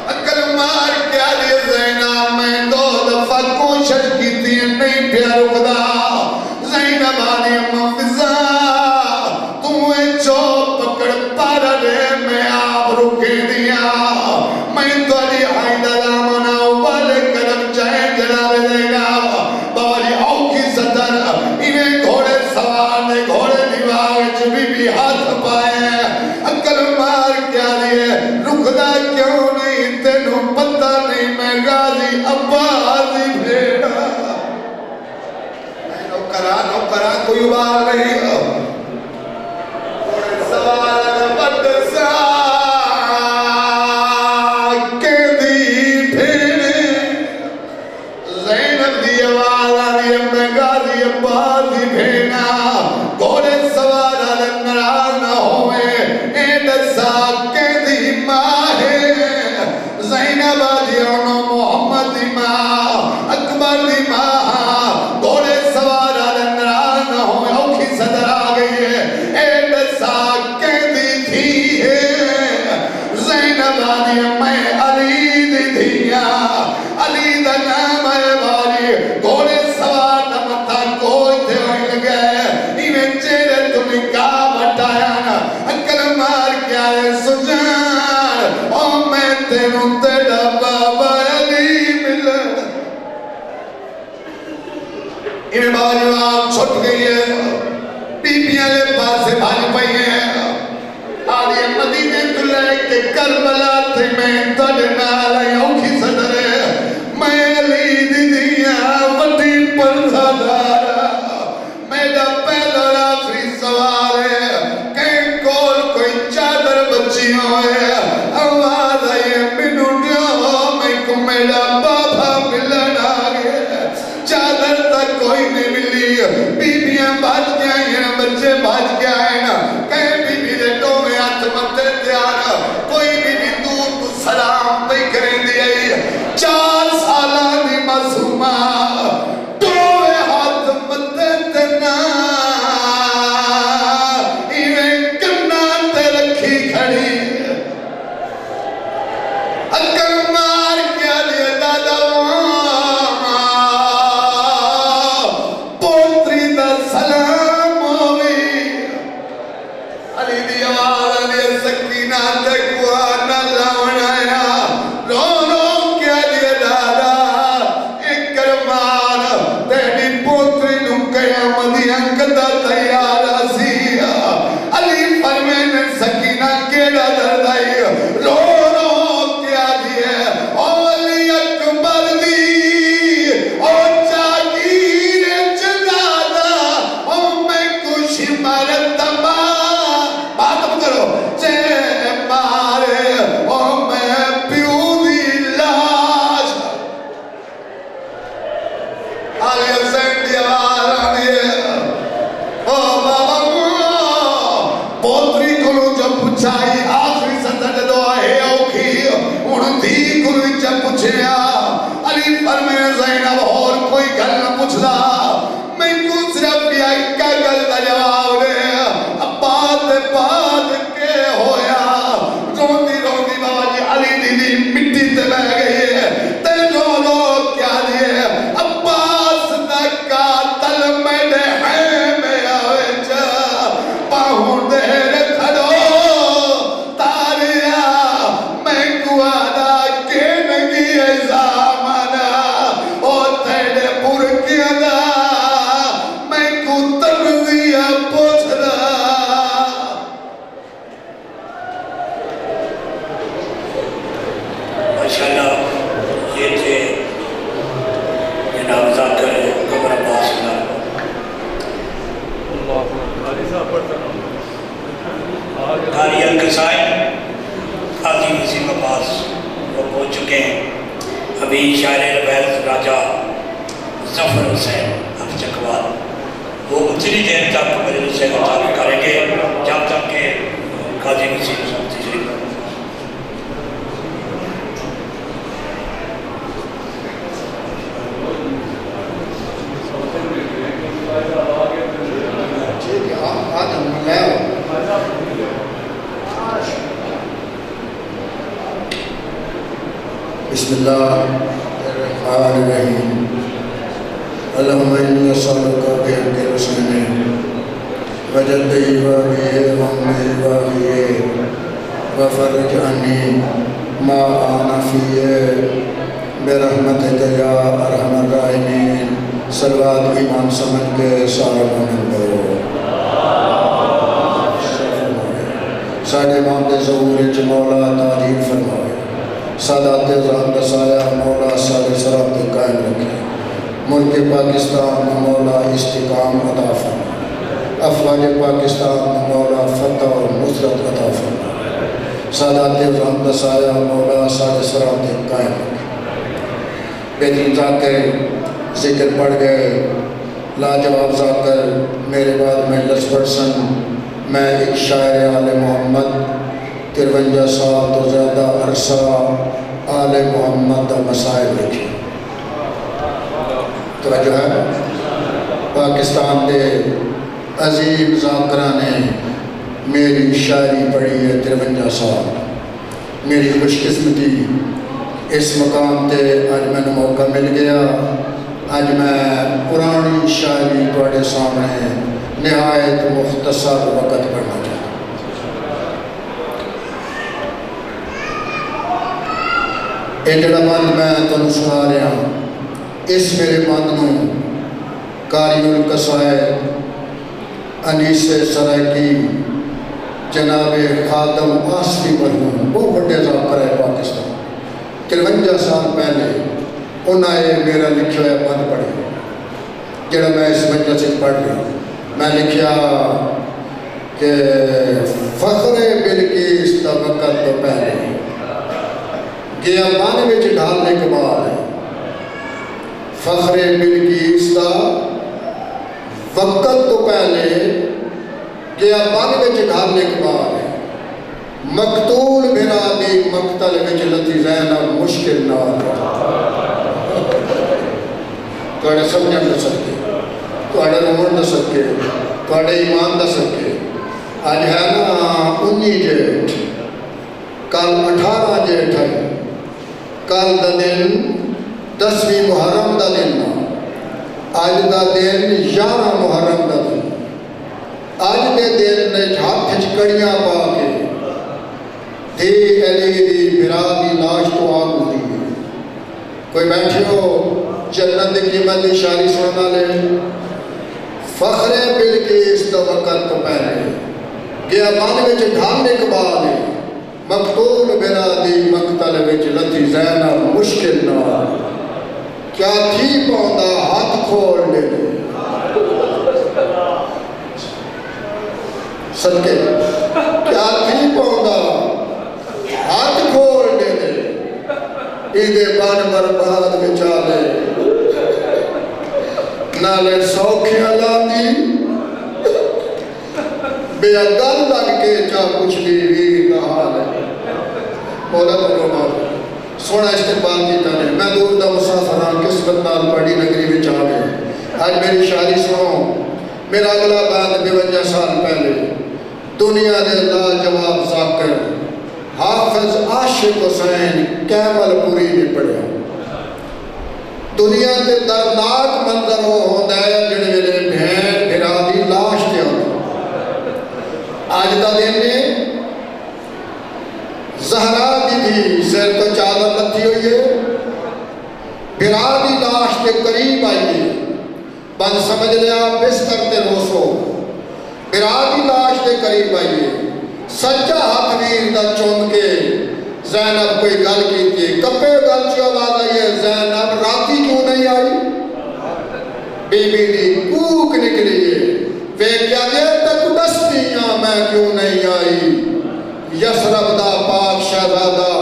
اکل مار کیا یہ زینب میں دو دفعہ کوشش کی تھی نہیں پیا رکدا زینب آنے فضا تمہیں چو پکڑ پارا دے میں آپ رکے دیا میں تو علی آئیدہ دامنا والے قدم چاہے جناب زینب بابا اوکی صدر انہیں گھوڑے سوار نے گھوڑے دیوار بھی ہاتھ پائے اکل مار کیا دیئے رکھدا کیوں نہیں تینوں پتہ نہیں میں غازی عباسی بھیڑا میں نوکرا کوئی بار نہیں گھوڑے سوار بد سا کے دی بھیڑے زینب دی آواز آدھی میں غازی عباسی بھیڑا گھوڑے سوار ناراض نہ ہوئے اے دسا کے دی ماہے زینب آدھی انو محمد دی ماں اکبر دی ماں گھوڑے سوار ناراض نہ ہوئے اوکھی صدر آ گئی ہے اے دسا کے دی تھی ہے زینب آدھی میں علی دی دھیا علی دا نام ہے باری گھوڑے سوار نمتا کوئی تھے ہوئی لگے ایویں چہرے تمہیں کا بٹایا نا اکل مار کیا ہے سجان او میں تینوں تیرا بابا علی ملا ایویں بابا جواب چھٹ گئی ہے بیبیاں لے پاس سے بھاج پئی ہیں آدھی مدینے تو لے کے کربلا تھے میں تڑ نالائی اوکھی صدر ہے میں علی دی دیا وڈی پرزادارا میرا پہلا آخری سوال ہے کہیں کول کوئی چادر بچی ہوئے آواز آئے منو دیو میں کو میرا بابا ملن آگے چادر تک کوئی نہیں ملی بیبیاں بھاج گیا ہیں بچے بھاج گیا ہیں کہیں بیبی دے ٹو میں ہاتھ متے تیار کوئی بیبی دور تو سلام پہ کریں دیا 4 سالہ دی معصومہ ٹو میں ہاتھ متے تینا ایویں کنا تے رکھی کھڑی اکل مار کیا لیا دادا پوتری دا سلام ہوئی جب پوچھیا علی فرمائے زینب اور کوئی گل نہ پوچھدا میں کو صرف ایک گل دا جواب دے عباس دے بعد کے ہویا روندی روندی بابا جی علی دی مٹی تے بہ گئی ہے تے جو لوگ کیا دیے عباس دا قاتل میرے ہے میں آوے چا پاہوں دے کھڑو تاریا میں کو آدھا کے نگی زامانا او تیرے پور کیا دا میں کو تنزیہ پوچھ دا ماشاءاللہ یہ تھے جناب ذاکر قمر عباس اللہ قاری القصائد قاضی نسیم عباس وہ پہنچ چکے ہیں ابھی شاعر ربیل راجہ ظفر حسین افچکوال وہ اتنی دیر تک مجلس سے مطابق کریں گے جب تک کہ قاضی نسیم صاحب تشریف لائیں۔ بسم اللہ الرحمن الرحیم اللہم انی اسألک بحق رسول وجدی وحی وحمی وحی وفرج عنی ما آنا فیہ برحمتک یا ارحم الراحمین صلوات ایمان سمجھ کے سارا مومن کرو ساڑھے امام دے ظہور چ مولا تعجیل فرمائے سادات رحم دسایا مولا سارے سرات قائم رکھے ملک پاکستان مولا استقام عطا فرمائے افواج پاکستان مولا فتح اور نصرت عطا فرمائے سادات رحم دسایا مولا سارے سرات قائم رکھے بہترین ذاکر ذکر پڑھ گئے لاجواب ذاکر میرے بعد میں 10% میں ایک شاعر آل محمد 53 سال تو زیادہ عرصہ آل محمد کا مسائل لکھی توجہ ہے پاکستان دے عظیم ذاکرہ نے میری شاعری پڑھی ہے 53 سال میری خوش قسمتی اس مقام تے آج میں نے موقع مل گیا آج میں پرانی شاعری تواڈے سامنے نہایت مختصر وقت پڑھنا چاہتا ہوں یہ جڑا بند میں تمہیں سنا رہا اس میرے بند نوں قاری القصائد انیس سرائکی جناب خادم آصفی مرحوم بہت بڑے ذاکر ہے پاکستان 53 سال پہلے انہاں یہ میرا لکھا ہے بند پڑھے جڑا میں اس مجلس سے پڑھ رہا میں لکھیا کہ فخر بلقیس دا وقت تو پہلے گیا بان وچ ڈھالنے کے بعد فخر بلقیس دا وقت تو پہلے گیا بان وچ ڈھالنے کے بعد مقتول بنا دی مقتل وچ لتی زینب مشکل نہ توڑے سمجھن نہ سکے توڑے رومن نہ سکے توڑے ایمان نہ سکے آج ہے نا 19 جیٹھ کل 18 جیٹھ ہے کل دا دن 10ویں محرم دا دن آج دا دن 11 محرم دا دن آج دے دن نے ہاتھ کڑیاں پا کے دھی علی دی بھرا دی لاش تو آگ ہوئی کوئی بیٹھے ہو جنت کی قیمت شاعری سننا لے فخر بلقیس دا وقت تو پہلے گیا بان وچ ڈھالنے کے بعد مقتول بنا دی مقتل وچ لتی زینب مشکل نہ کیا تھی پاؤندا ہاتھ کھول دے صدقے کیا تھی پاؤندا ہاتھ کھول دے ایدے بان برباد بچالے نالے سوکھیاں لاندی بے عدل لگ کے چاہ کچھ بھی ویر نہ حال ہے مولا تو سونا استقبال کیتا ہے. میں دور دا مسافر ہاں قسمت نال پڑی نگری وچ آ گئے. آج میری شاعری سنو. میرا اگلا بات 52 سال پہلے دنیا دے لاجواب ذاکر حافظ عاشق حسین کیمل پوری نے پڑھیا. دنیا دے دردناک منظر وہ ہوتا ہے جڑے ویلے بہن بھرا دی لاش تے ہوتا. آج دا دن نے زہرا دی بھی سر تو چادر لتھی ہوئی ہے. بھرا دی لاش کے قریب آئیے بند سمجھ لیا بستر تے روسو. بھرا دی لاش کے قریب آئیے سچا ہاتھ ویر دا چون کے زینب کوئی گل کی تھی. کپے گل چی آواز آئی ہے زینب راتی کیوں نہیں آئی. بی بی دی کوک نکلی ہے وے کیا دیر تک دستیاں میں کیوں نہیں آئی. یسرب دا پاک شہزادہ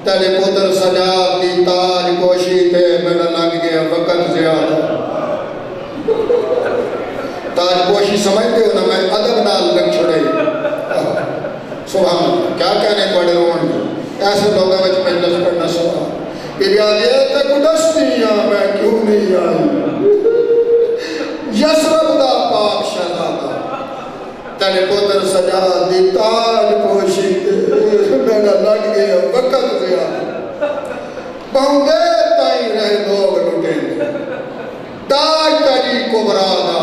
تیرے پتر سجاد دی تاج کوشی تے میرا لگ گیا وقت زیادہ. تاج پوشی سمجھتے ہو نا میں ادب نال لگ چھڑائی. سبحان اللہ کیا کہنے پڑے رون ایسے لوگوں میں مجلس پڑھنا سوا. کہ آدھے تک دستیاں میں کیوں نہیں آئی. یسرب دا پاک شہزادہ تیرے پتر سجاد دی تاج پوشی تے میرا لگ گیا وقت زیادہ. بہت دیر تائیں رہے لوگ لٹیں تاج تجی کبرا دا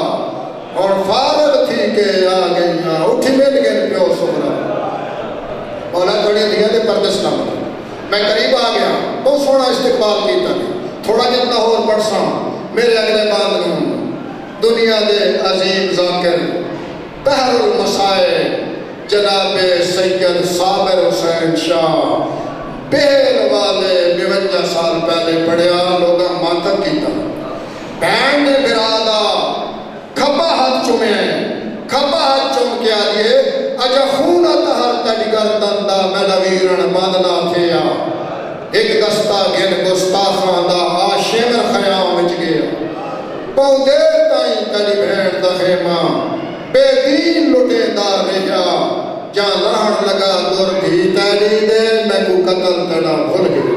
اور فارغ تھی کہ آ گئیاں اٹھی مل گئے پیو سبرا. مولا تھوڑی دیا دے پردس نہ ملا. میں قریب آ گیا بہت سونا استقبال کیتا نہیں. تھوڑا جتنا اور پڑھساں میرے اگلے بعد میں دنیا دے عظیم ذاکر بحر المسائے جناب سید صابر حسین شاہ بیل والے 52 سال پہلے پڑھیا لوگاں ماتم کیتا. بہن نے برادا کھپا ہاتھ چومے کھپا ہاتھ چوم کے آئیے اجا خونہ تہر تجگر دندہ میلا ویرن مادنا تھیا. ایک دستہ گن گستاخان دا آشیمر خیام وچ گیا. بہت دیر تائیں تلی بہن دا خیمہ بے دین لٹے دار رہا. جان رہن لگا دور بھی تیری دے میں کو قتل کرنا بھول گئے.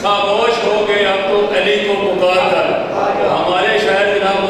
خاموش ہو گئے اب تو علی کو پکار کر. ہمارے شاعر جناب